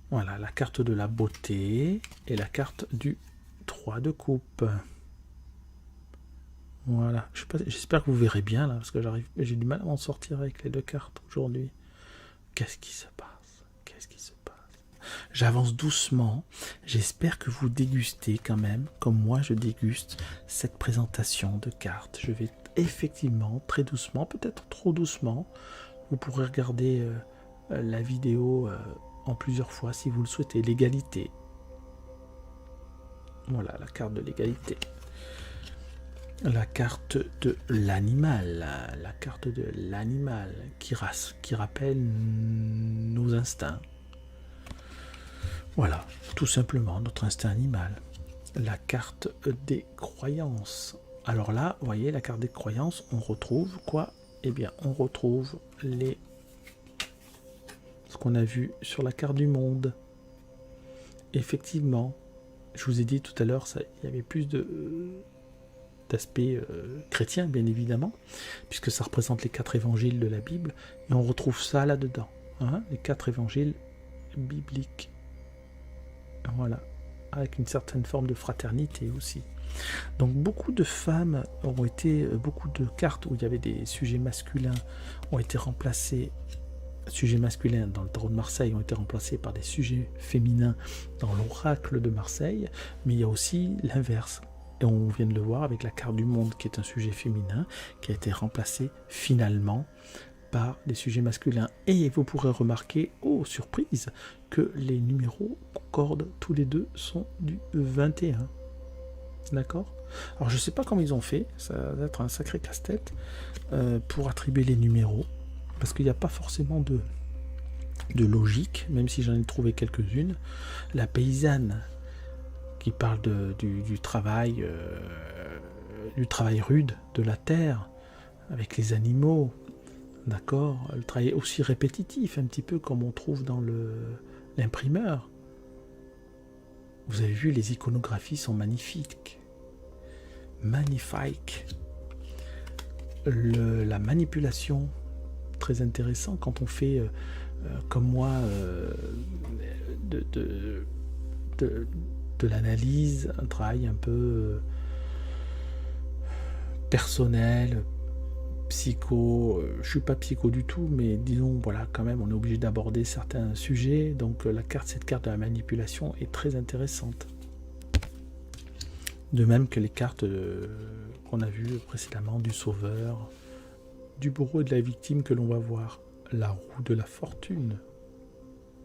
Voilà, la carte de la beauté et la carte du 3 de coupe. Voilà, j'espère que vous verrez bien là, parce que j'ai du mal à m'en sortir avec les deux cartes aujourd'hui. Qu'est-ce qui se passe? Qu'est-ce qui se passe? J'avance doucement. J'espère que vous dégustez quand même, comme moi je déguste cette présentation de cartes. Je vais effectivement très doucement, peut-être trop doucement. Vous pourrez regarder la vidéo en plusieurs fois si vous le souhaitez. L'égalité. Voilà, la carte de l'égalité. La carte de l'animal. La carte de l'animal qui rappelle nos instincts. Voilà, tout simplement notre instinct animal. La carte des croyances. Alors là, vous voyez, la carte des croyances, on retrouve quoi? Eh bien, on retrouve ce qu'on a vu sur la carte du monde. Effectivement, je vous ai dit tout à l'heure, il y avait plus d'aspect chrétien, bien évidemment, puisque ça représente les 4 évangiles de la Bible, et on retrouve ça là-dedans, hein, les 4 évangiles bibliques. Voilà, avec une certaine forme de fraternité aussi. Donc beaucoup de femmes beaucoup de cartes où il y avait des sujets masculins ont été remplacés, sujets masculins dans le tarot de Marseille ont été remplacés par des sujets féminins dans l'oracle de Marseille, mais il y a aussi l'inverse. Et on vient de le voir avec la carte du monde qui est un sujet féminin qui a été remplacé finalement par des sujets masculins. Et vous pourrez remarquer, oh surprise, que les numéros concordent, tous les deux sont du 21. D'accord? Alors je sais pas comment ils ont fait, ça va être un sacré casse-tête pour attribuer les numéros, parce qu'il n'y a pas forcément de logique, même si j'en ai trouvé quelques-unes. La paysanne qui parle du travail rude de la terre, avec les animaux, d'accord, le travail aussi répétitif, un petit peu comme on trouve dans l'imprimeur. Vous avez vu, les iconographies sont magnifiques. Magnifique. La manipulation, très intéressant quand on fait, comme moi, de l'analyse, un travail un peu personnel, psycho. Je suis pas psycho du tout, mais disons, voilà, quand même, on est obligé d'aborder certains sujets. Donc cette carte de la manipulation est très intéressante. De même que les cartes qu'on a vues précédemment du sauveur, du bourreau et de la victime que l'on va voir. La roue de la fortune.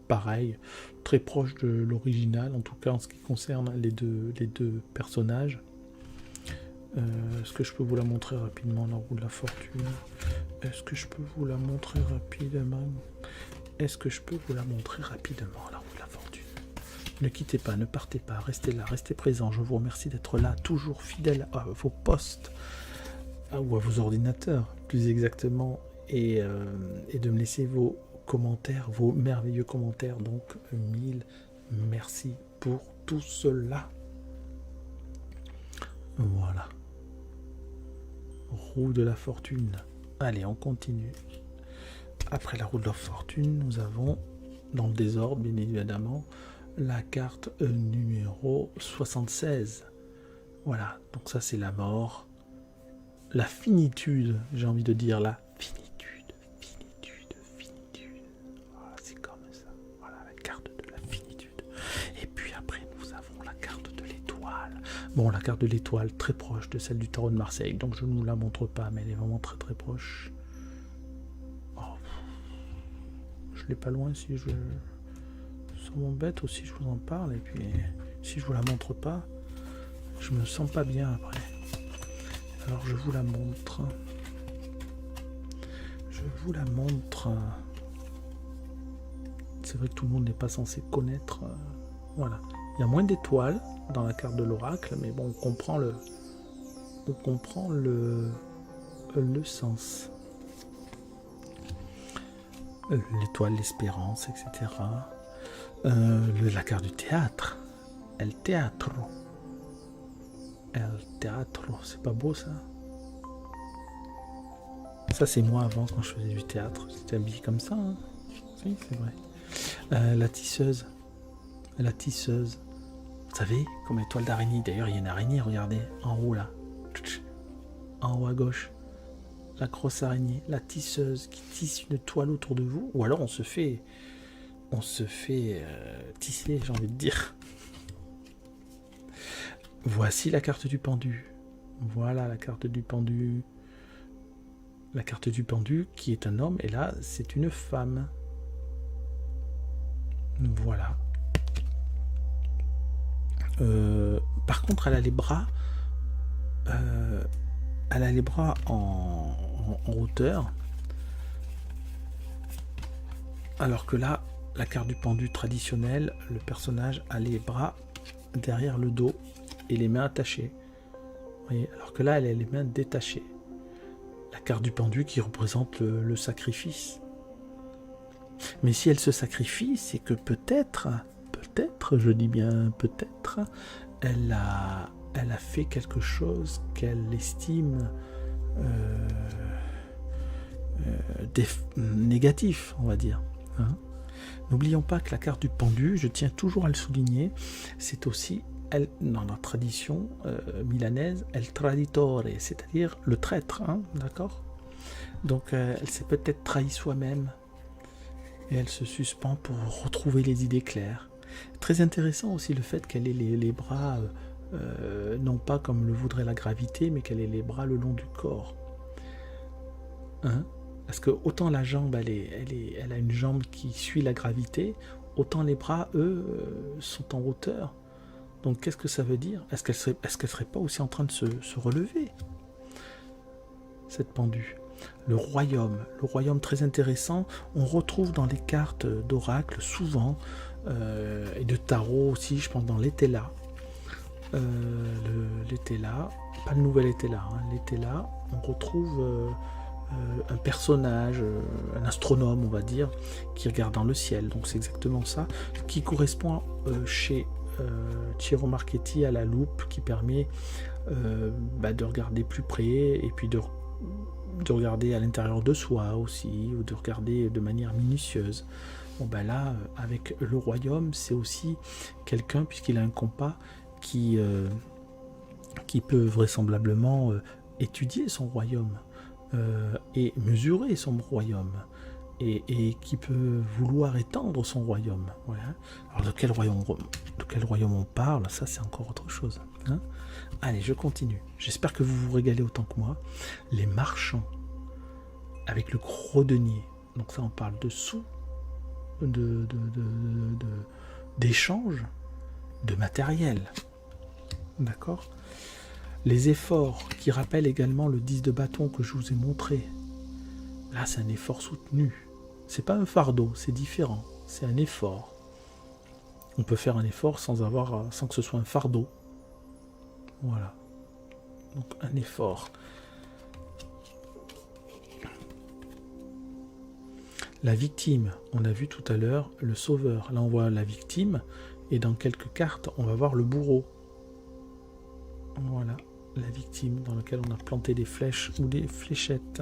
Pareil, très proche de l'original, en tout cas en ce qui concerne les deux personnages. Est-ce que je peux vous la montrer rapidement, la roue de la fortune? Est-ce que je peux vous la montrer rapidement? Est-ce que je peux vous la montrer rapidement, la roue de la fortune? Ne quittez pas, ne partez pas, restez là, restez présents. Je vous remercie d'être là, toujours fidèle à vos postes, ou à vos ordinateurs, plus exactement, et de me laisser vos commentaires, vos merveilleux commentaires. Donc, 1000 merci pour tout cela. Voilà. Roue de la fortune. Allez, on continue. Après la roue de la fortune, nous avons dans le désordre, bien évidemment, la carte numéro 76. Voilà, donc ça c'est la mort. La finitude, j'ai envie de dire la finitude. Voilà, c'est comme ça. Voilà, la carte de la finitude. Et puis après, nous avons la carte de l'étoile. Bon, la carte de l'étoile, très proche de celle du tarot de Marseille, donc je ne vous la montre pas, mais elle est vraiment très très proche. Oh. Je l'ai pas loin si je... Ça m'embête aussi, je vous en parle, et puis si je vous la montre pas, je me sens pas bien après. Alors je vous la montre. C'est vrai que tout le monde n'est pas censé connaître. Voilà. Il y a moins d'étoiles dans la carte de l'oracle, mais bon, on comprend le sens. L'étoile, l'espérance, etc. La carte du théâtre. El teatro. El teatro, c'est pas beau ça? Ça c'est moi avant quand je faisais du théâtre, j'étais habillé comme ça, hein. Oui, c'est vrai. La tisseuse. Vous savez, comme étoile d'araignée. D'ailleurs, il y a une araignée, regardez, en haut là. En haut à gauche. La grosse araignée, la tisseuse qui tisse une toile autour de vous. Ou alors on se fait tisser, j'ai envie de dire. Voici la carte du pendu. Voilà la carte du pendu. La carte du pendu qui est un homme et là c'est une femme. Voilà. Par contre elle a les bras en hauteur. Alors que là, la carte du pendu traditionnelle, le personnage a les bras derrière le dos et les mains attachées. Vous voyez, alors que là, elle a les mains détachées. La carte du pendu qui représente le sacrifice. Mais si elle se sacrifie, c'est que peut-être, je dis bien peut-être, elle a fait quelque chose qu'elle estime négatif, on va dire. Hein. N'oublions pas que la carte du pendu, je tiens toujours à le souligner, c'est aussi, dans la tradition milanaise, el traditore, c'est-à-dire le traître, hein, d'accord? Donc elle s'est peut-être trahie soi-même et elle se suspend pour retrouver les idées claires. Très intéressant aussi le fait qu'elle ait les bras, non pas comme le voudrait la gravité, mais qu'elle ait les bras le long du corps. Hein? Parce que autant la jambe, elle a une jambe qui suit la gravité, autant les bras, eux, sont en hauteur. Donc qu'est-ce que ça veut dire? Est-ce qu'elle serait pas aussi en train de se relever, cette pendue? Le royaume très intéressant, on retrouve dans les cartes d'oracle souvent, et de tarot aussi, je pense dans l'Étela. L'Étela, pas le nouvel Étela, hein, l'Étela, on retrouve un personnage, un astronome on va dire, qui regarde dans le ciel, donc c'est exactement ça, qui correspond chez Ciro Marchetti à la loupe, qui permet de regarder plus près, et puis de regarder à l'intérieur de soi aussi, ou de regarder de manière minutieuse. Bon ben là, avec le royaume, c'est aussi quelqu'un, puisqu'il a un compas, qui peut vraisemblablement étudier son royaume, et mesurer son royaume, et qui peut vouloir étendre son royaume. Voilà. Alors de quel royaume on parle, ça c'est encore autre chose. Hein. Allez, je continue. J'espère que vous vous régalez autant que moi. Les marchands, avec le gros denier. Donc ça, on parle de sous, d'échange, de matériel. D'accord ? Les efforts qui rappellent également le 10 de bâton que je vous ai montré. Là, c'est un effort soutenu. C'est pas un fardeau, c'est différent. C'est un effort. On peut faire un effort sans que ce soit un fardeau. Voilà. Donc un effort. La victime, on a vu tout à l'heure le sauveur. Là, on voit la victime, et dans quelques cartes, on va voir le bourreau. Voilà, la victime dans laquelle on a planté des flèches ou des fléchettes.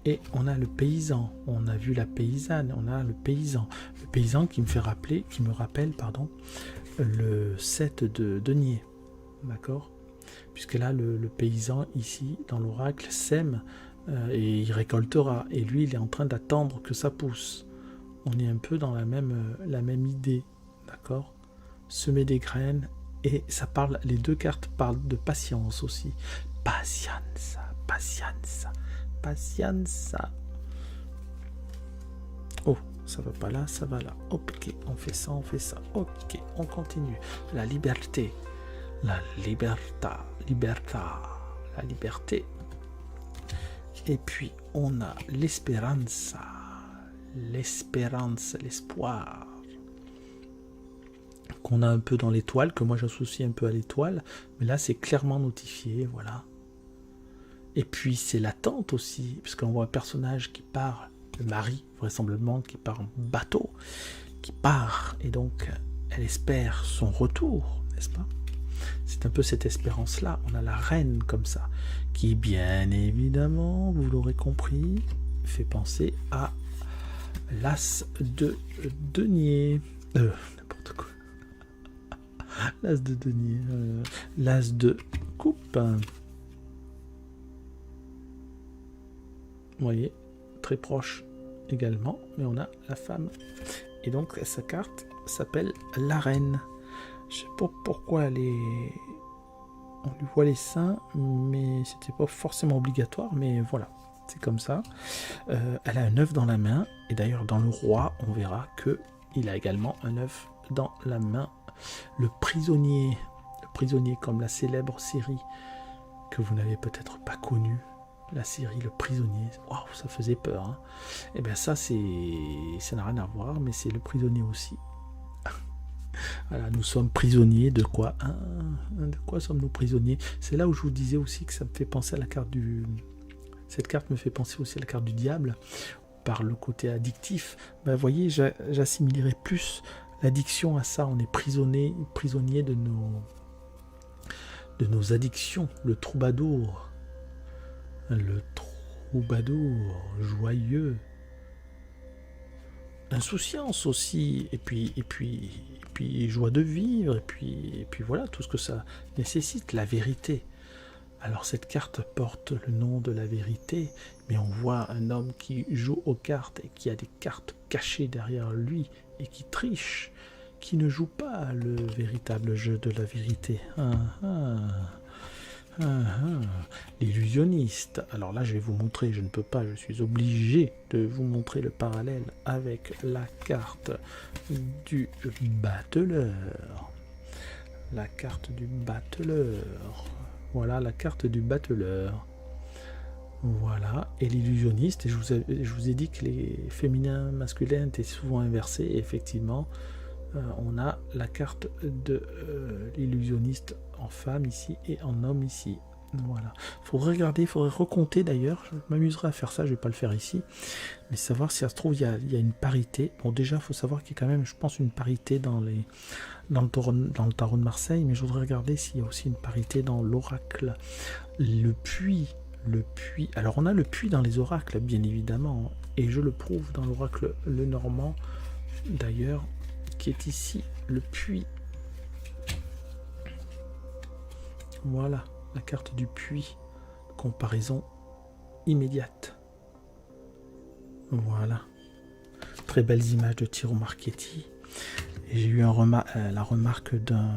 Et on a le paysan, on a vu la paysanne, on a le paysan. Le paysan qui me rappelle, le 7 de denier. D'accord? Puisque là, le paysan, ici, dans l'oracle, sème et il récoltera. Et lui, il est en train d'attendre que ça pousse. On est un peu dans la même idée. D'accord? Semer des graines. Et ça parle, les deux cartes parlent de patience aussi. Patience, patience, patience. Oh, ça va pas là, ça va là. Ok, on fait ça, on fait ça. Ok, on continue. La liberté. La libertà, la liberté. Et puis, on a l'espéranza. L'espérance, l'espoir. Qu'on a un peu dans l'étoile, que moi j'associe un peu à l'étoile, mais là c'est clairement notifié, voilà. Et puis c'est l'attente aussi, parce qu'on voit un personnage qui part, le mari vraisemblablement, qui part en bateau, qui part, et donc elle espère son retour, n'est-ce pas? C'est un peu cette espérance-là. On a la reine comme ça, qui bien évidemment, vous l'aurez compris, fait penser à l'as de denier. N'importe quoi. L'as de denier. L'as de coupe. Vous voyez, très proche également, mais on a la femme. Et donc sa carte s'appelle la reine. Je sais pas pourquoi on lui voit les seins, mais c'était pas forcément obligatoire, mais voilà, c'est comme ça. Elle a un œuf dans la main, et d'ailleurs dans le roi, on verra que il a également un œuf dans la main. Le prisonnier comme la célèbre série que vous n'avez peut-être pas connue, la série Le Prisonnier. Waouh, ça faisait peur. Hein. Et bien ça n'a rien à voir, mais c'est le prisonnier aussi. Voilà, nous sommes prisonniers de quoi? De quoi sommes-nous prisonniers? C'est là où je vous disais aussi que ça me fait penser à la carte du... Cette carte me fait penser aussi à la carte du diable, par le côté addictif. Ben, vous voyez, j'assimilerais plus l'addiction à ça. On est prisonnier de nos addictions. Le troubadour, joyeux. Insouciance aussi, et puis joie de vivre, et puis voilà, tout ce que ça nécessite, la vérité. Alors cette carte porte le nom de la vérité, mais on voit un homme qui joue aux cartes et qui a des cartes cachées derrière lui et qui triche, qui ne joue pas le véritable jeu de la vérité. L'illusionniste. Alors là, je vais vous montrer, je ne peux pas, je suis obligé de vous montrer le parallèle avec la carte du battleur. La carte du battleur. Voilà la carte du battleur. Voilà, et l'illusionniste, et je vous ai dit que les féminins masculins étaient souvent inversés, et effectivement, on a la carte de l'illusionniste en femme ici et en homme ici. Voilà. Faudrait regarder, il faudrait recompter d'ailleurs. Je m'amuserai à faire ça, je vais pas le faire ici. Mais savoir si ça se trouve, il y a une parité. Bon, déjà, il faut savoir qu'il y a quand même, je pense, une parité dans le tarot de Marseille, mais je voudrais regarder s'il y a aussi une parité dans l'oracle. Le puits. Alors, on a le puits dans les oracles, bien évidemment. Et je le prouve dans l'oracle Lenormand, d'ailleurs, qui est ici, le puits. Voilà, la carte du puits. Comparaison immédiate. Voilà. Très belles images de Tiro Marchetti. Et j'ai eu la remarque d'un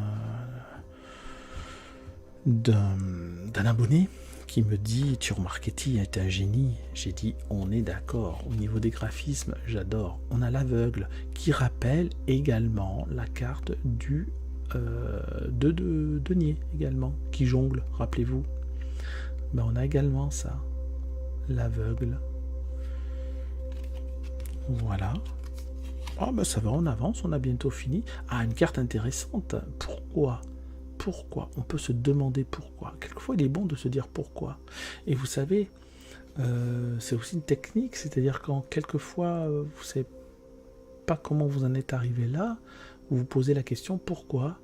abonné qui me dit Tiro Marchetti est un génie. J'ai dit on est d'accord. Au niveau des graphismes, j'adore. On a l'aveugle qui rappelle également la carte du de denier également, qui jongle, rappelez-vous. Ben, on a également ça, l'aveugle. Voilà. Ah ben ça va, on avance, on a bientôt fini. Ah, une carte intéressante. Pourquoi on peut se demander pourquoi. Quelquefois il est bon de se dire pourquoi. Et vous savez, c'est aussi une technique, c'est-à-dire quand quelquefois vous savez pas comment vous en êtes arrivé là, vous vous posez la question pourquoi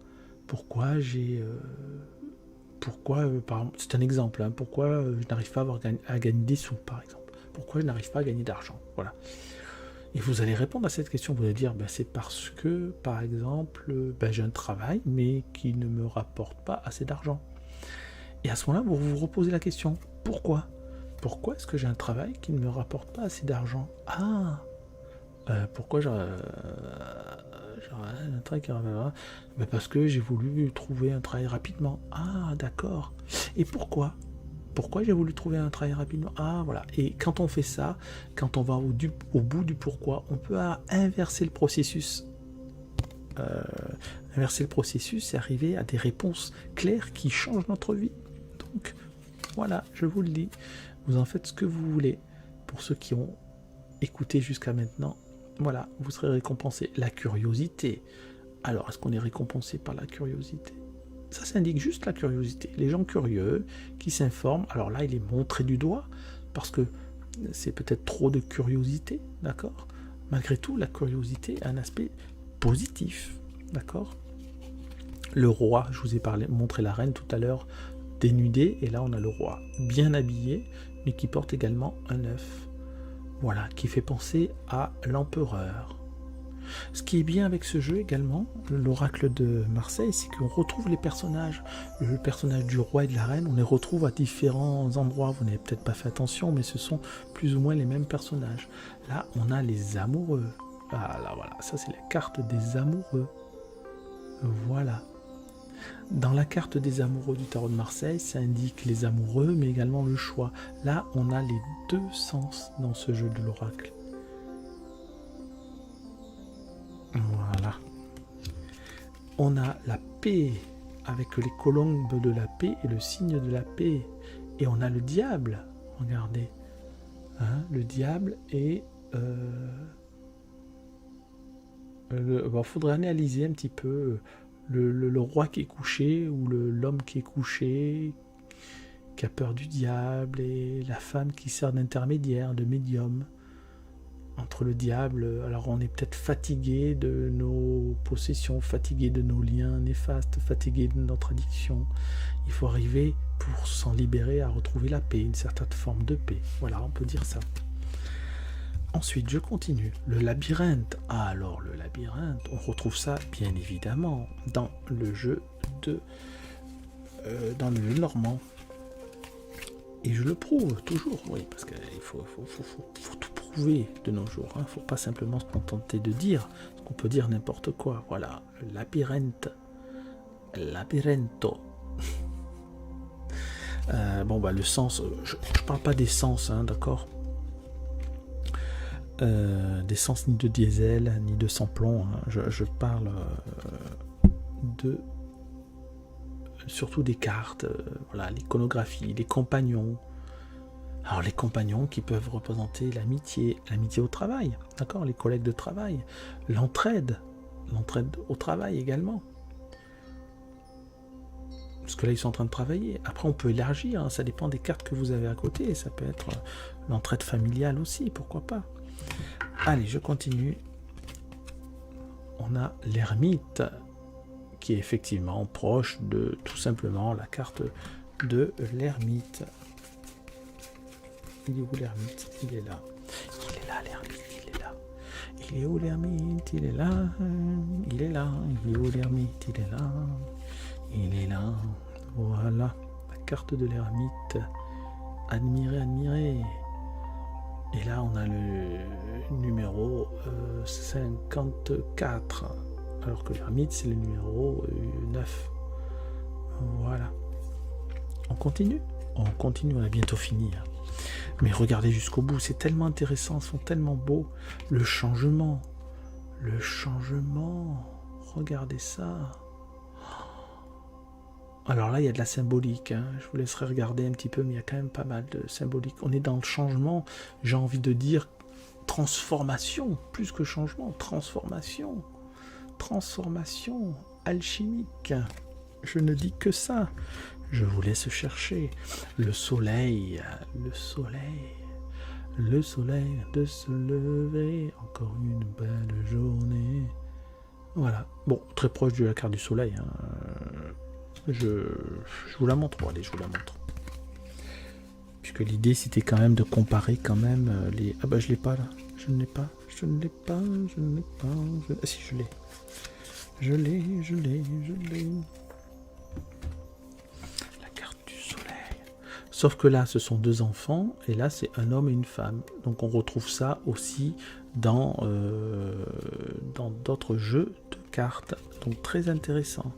c'est un exemple, hein, pourquoi je n'arrive pas à gagner des sous, par exemple. pourquoi je n'arrive pas à gagner d'argent. Voilà. Et vous allez répondre à cette question, vous allez dire, c'est parce que, par exemple, j'ai un travail, mais qui ne me rapporte pas assez d'argent. Et à ce moment-là, vous vous reposez la question, pourquoi ? Pourquoi est-ce que j'ai un travail qui ne me rapporte pas assez d'argent ? Pourquoi j'aurais un travail qui parce que j'ai voulu trouver un travail rapidement. Ah, d'accord. Et pourquoi j'ai voulu trouver un travail rapidement ? Ah, voilà. Et quand on fait ça, quand on va au bout du pourquoi, on peut inverser le processus. Inverser le processus et arriver à des réponses claires qui changent notre vie. Donc, voilà, je vous le dis. Vous en faites ce que vous voulez. Pour ceux qui ont écouté jusqu'à maintenant, voilà, vous serez récompensé. La curiosité. Alors, est-ce qu'on est récompensé par la curiosité ? Ça s'indique juste la curiosité. Les gens curieux qui s'informent, alors là, il est montré du doigt, parce que c'est peut-être trop de curiosité, d'accord ? Malgré tout, la curiosité a un aspect positif, d'accord ? Le roi, je vous ai montré la reine tout à l'heure, dénudée, et là on a le roi, bien habillé, mais qui porte également un œuf. Voilà, qui fait penser à l'empereur. Ce qui est bien avec ce jeu également, l'oracle de Marseille, c'est qu'on retrouve les personnages. Le personnage du roi et de la reine, on les retrouve à différents endroits. Vous n'avez peut-être pas fait attention, mais ce sont plus ou moins les mêmes personnages. Là, on a les amoureux. Ah là, voilà, ça c'est la carte des amoureux. Voilà. Dans la carte des amoureux du tarot de Marseille, ça indique les amoureux, mais également le choix. Là, on a les deux sens dans ce jeu de l'oracle. Voilà. On a la paix avec les colombes de la paix et le signe de la paix. Et on a le diable. Regardez. Hein, le diable et... faudrait analyser un petit peu le roi qui est couché ou l'homme qui est couché, qui a peur du diable, et la femme qui sert d'intermédiaire, de médium. Entre le diable, alors on est peut-être fatigué de nos possessions, fatigué de nos liens néfastes, fatigué de notre addiction. Il faut arriver, pour s'en libérer, à retrouver la paix, une certaine forme de paix. Voilà, on peut dire ça. Ensuite, je continue. Le labyrinthe. Ah, alors, le labyrinthe, on retrouve ça, bien évidemment, dans le jeu normand. Et je le prouve toujours, oui, parce qu'il faut tout prouver de nos jours. Il ne faut pas simplement se contenter de dire, parce qu'on peut dire n'importe quoi. Voilà, le labyrinthe. Labyrintho. Le sens, je ne parle pas des sens, d'accord ? Des sens ni de diesel, ni de sans-plomb. Je parle surtout des cartes, l'iconographie, les compagnons. Alors les compagnons qui peuvent représenter l'amitié au travail, d'accord, les collègues de travail, l'entraide au travail également. Parce que là ils sont en train de travailler. Après on peut élargir, ça dépend des cartes que vous avez à côté. Ça peut être l'entraide familiale aussi, pourquoi pas. Allez, je continue. On a l'ermite, qui est effectivement proche de tout simplement la carte de l'ermite. Il est où l'ermite ? Il est là. Il est là, l'ermite, il est là. Il est où l'ermite ? Il est là. Il est là. Il est où l'ermite ? Il est là. Il est là. Voilà. La carte de l'ermite. Admirez. Et là, on a le numéro 54. Alors que l'ermite, c'est le numéro 9. Voilà. On continue, on a bientôt fini. Mais regardez jusqu'au bout, c'est tellement intéressant, ils sont tellement beaux. Le changement. Regardez ça. Alors là, il y a de la symbolique. Je vous laisserai regarder un petit peu, mais il y a quand même pas mal de symbolique. On est dans le changement, j'ai envie de dire transformation, plus que changement, transformation alchimique. Je ne dis que ça. Je vous laisse chercher. Le soleil de se lever, encore une belle journée. Voilà. Bon, très proche de la carte du soleil. Je vous la montre. Allez, je vous la montre. Puisque l'idée c'était quand même de comparer quand même les... Ah bah je l'ai pas là. Je ne l'ai pas. Je ne l'ai pas. Je ne l'ai pas. Ah si je l'ai. Je l'ai. La carte du soleil. Sauf que là ce sont 2 enfants et là c'est un homme et une femme. Donc on retrouve ça aussi dans d'autres jeux de cartes. Donc très intéressant.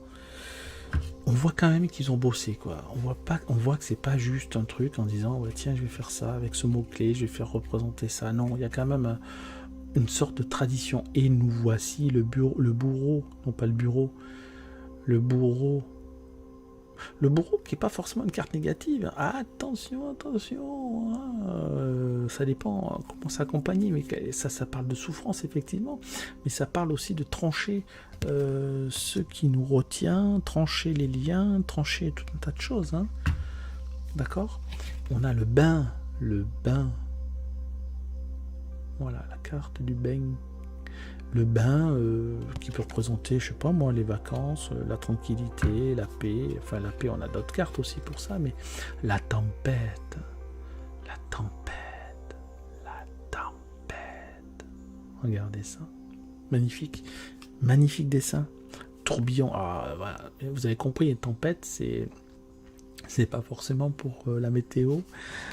On voit quand même qu'ils ont bossé, quoi. On voit que c'est pas juste un truc en disant ouais, tiens, je vais faire ça avec ce mot-clé, je vais faire représenter ça. Non, il y a quand même une sorte de tradition. Et nous voici le bourreau, non pas le bureau, le bourreau qui n'est pas forcément une carte négative. Ah, attention, ça dépend comment s'accompagner, mais ça parle de souffrance, effectivement, mais ça parle aussi de trancher ce qui nous retient, trancher les liens, trancher tout un tas de choses. Hein. D'accord ? On a le bain. Voilà, la carte du bain. Le bain qui peut représenter, je sais pas moi, les vacances, la tranquillité, la paix. Enfin, la paix, on a d'autres cartes aussi pour ça, mais la tempête. Regardez ça. Magnifique. Magnifique dessin. Tourbillon. Ah, voilà. Vous avez compris, une tempête, c'est pas forcément pour la météo.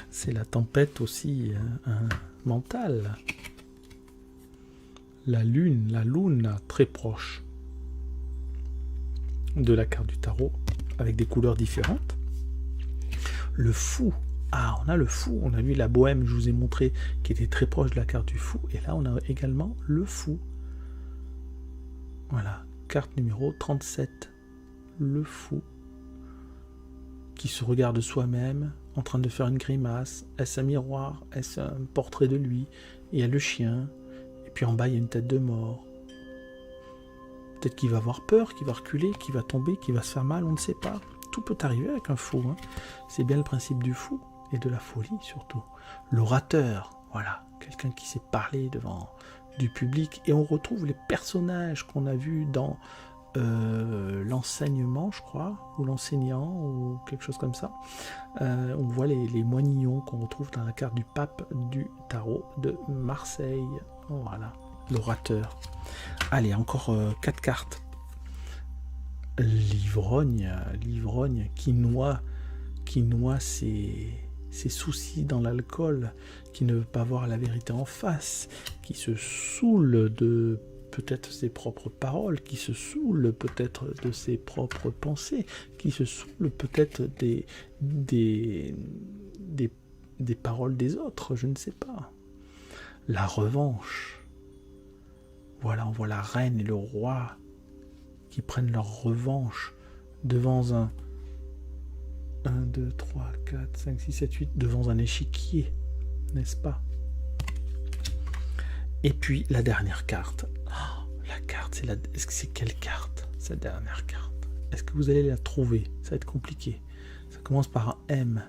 C'est la tempête aussi mentale. La lune très proche de la carte du tarot, avec des couleurs différentes. Le fou. Ah, on a le fou. On a vu la bohème, je vous ai montré, qui était très proche de la carte du fou. Et là, on a également le fou. Voilà, carte numéro 37. Le fou. Qui se regarde soi-même, en train de faire une grimace. Est-ce un miroir? Est-ce un portrait de lui? Il y a le chien. Puis en bas, il y a une tête de mort. Peut-être qu'il va avoir peur, qu'il va reculer, qu'il va tomber, qu'il va se faire mal, on ne sait pas. Tout peut arriver avec un fou. Hein. C'est bien le principe du fou et de la folie surtout. L'orateur, voilà, quelqu'un qui sait parler devant du public. Et on retrouve les personnages qu'on a vus dans l'enseignement, je crois, ou l'enseignant, ou quelque chose comme ça. On voit les moignons qu'on retrouve dans la carte du pape du tarot de Marseille. Voilà, l'orateur. Allez, encore 4 cartes. L'ivrogne qui noie ses soucis dans l'alcool, qui ne veut pas voir la vérité en face, qui se saoule de peut-être ses propres paroles, qui se saoule peut-être de ses propres pensées, qui se saoule peut-être des paroles des autres, je ne sais pas. La revanche. Voilà, on voit la reine et le roi qui prennent leur revanche devant un 2, 3, 4, 5, 6, 7, 8, devant un échiquier, n'est-ce pas? Et puis la dernière carte. Oh, la carte, est-ce que c'est quelle carte, cette dernière carte? Est-ce que vous allez la trouver? Ça va être compliqué. Ça commence par un M.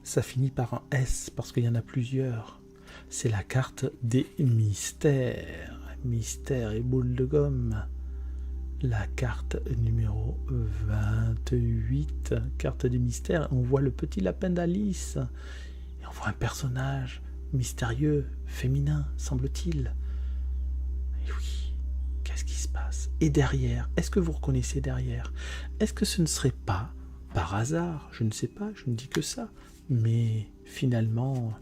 Ça finit par un S parce qu'il y en a plusieurs. C'est la carte des mystères. Mystère et boule de gomme. La carte numéro 28. Carte des mystères. On voit le petit lapin d'Alice. Et on voit un personnage mystérieux, féminin, semble-t-il. Et oui, qu'est-ce qui se passe? Et derrière, est-ce que vous reconnaissez derrière? Est-ce que ce ne serait pas, par hasard, je ne sais pas, je ne dis que ça, mais finalement,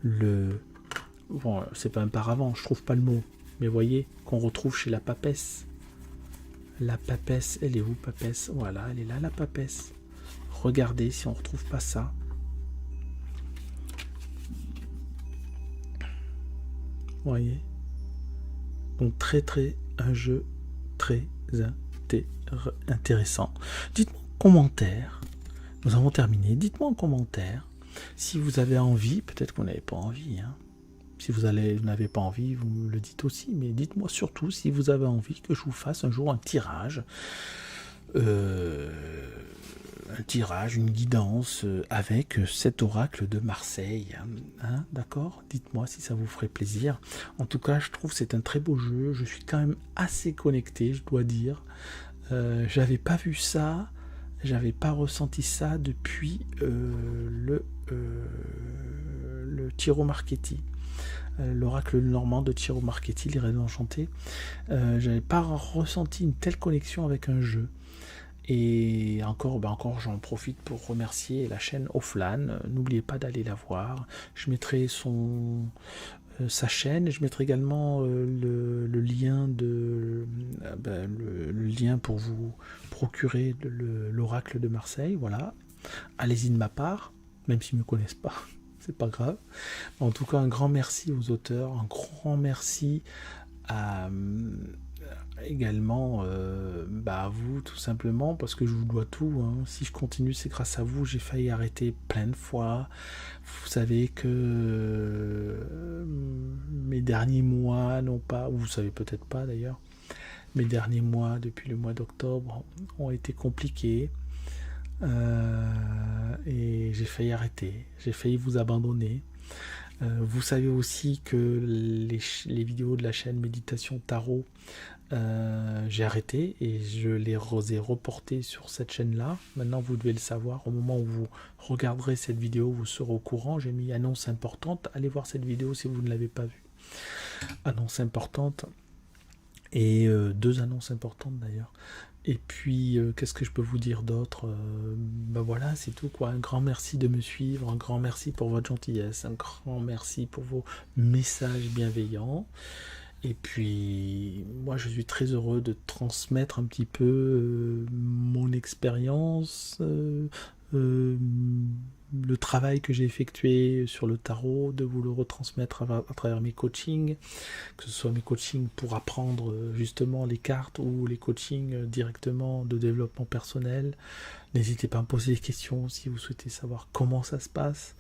bon, c'est pas un paravent, je trouve pas le mot, mais voyez, qu'on retrouve chez la papesse. La papesse, elle est où, papesse? Voilà, elle est là, la papesse. Regardez si on retrouve pas ça. Voyez. Donc un jeu très intéressant. Dites-moi en commentaire. Nous avons terminé. Dites-moi en commentaire si vous avez envie. Peut-être que vous n'avez pas envie. Hein. Si vous n'avez pas envie, vous me le dites aussi. Mais dites-moi surtout si vous avez envie que je vous fasse un jour un tirage. Une guidance avec cet oracle de Marseille. Hein, d'accord? Dites-moi si ça vous ferait plaisir. En tout cas, je trouve que c'est un très beau jeu. Je suis quand même assez connecté, je dois dire. J'avais pas vu ça, j'avais pas ressenti ça depuis le le Tiro Marchetti, l'oracle normand de Tiro Marchetti, les Rêves Enchantés. J'avais pas ressenti une telle connexion avec un jeu. Et encore j'en profite pour remercier la chaîne Offlan. N'oubliez pas d'aller la voir. Je mettrai sa chaîne. Je mettrai également le lien le lien pour vous procurer l'oracle de Marseille. Voilà. Allez-y de ma part, même s'ils ne me connaissent pas. C'est pas grave. En tout cas, un grand merci aux auteurs. Un grand merci à également à vous, tout simplement, parce que je vous dois tout, hein. Si je continue, c'est grâce à vous. J'ai failli arrêter plein de fois. Vous savez que mes derniers mois n'ont pas, vous savez peut-être pas d'ailleurs, mes derniers mois depuis le mois d'octobre ont été compliqués, et j'ai failli arrêter, j'ai failli vous abandonner. Vous savez aussi que les vidéos de la chaîne Méditation Tarot, j'ai arrêté et je les ai reportées sur cette chaîne-là. Maintenant, vous devez le savoir. Au moment où vous regarderez cette vidéo, vous serez au courant. J'ai mis annonce importante. Allez voir cette vidéo si vous ne l'avez pas vue. Annonce importante. Et 2 annonces importantes d'ailleurs. Et puis, qu'est-ce que je peux vous dire d'autre? Voilà, c'est tout quoi. Un grand merci de me suivre, un grand merci pour votre gentillesse, un grand merci pour vos messages bienveillants. Et puis, moi, je suis très heureux de transmettre un petit peu mon expérience, le travail que j'ai effectué sur le tarot, de vous le retransmettre à travers mes coachings, que ce soit mes coachings pour apprendre justement les cartes ou les coachings directement de développement personnel. N'hésitez pas à me poser des questions si vous souhaitez savoir comment ça se passe.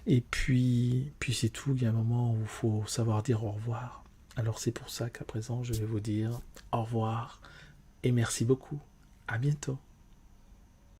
Et puis c'est tout, il y a un moment où il faut savoir dire au revoir. Alors c'est pour ça qu'à présent je vais vous dire au revoir et merci beaucoup. À bientôt.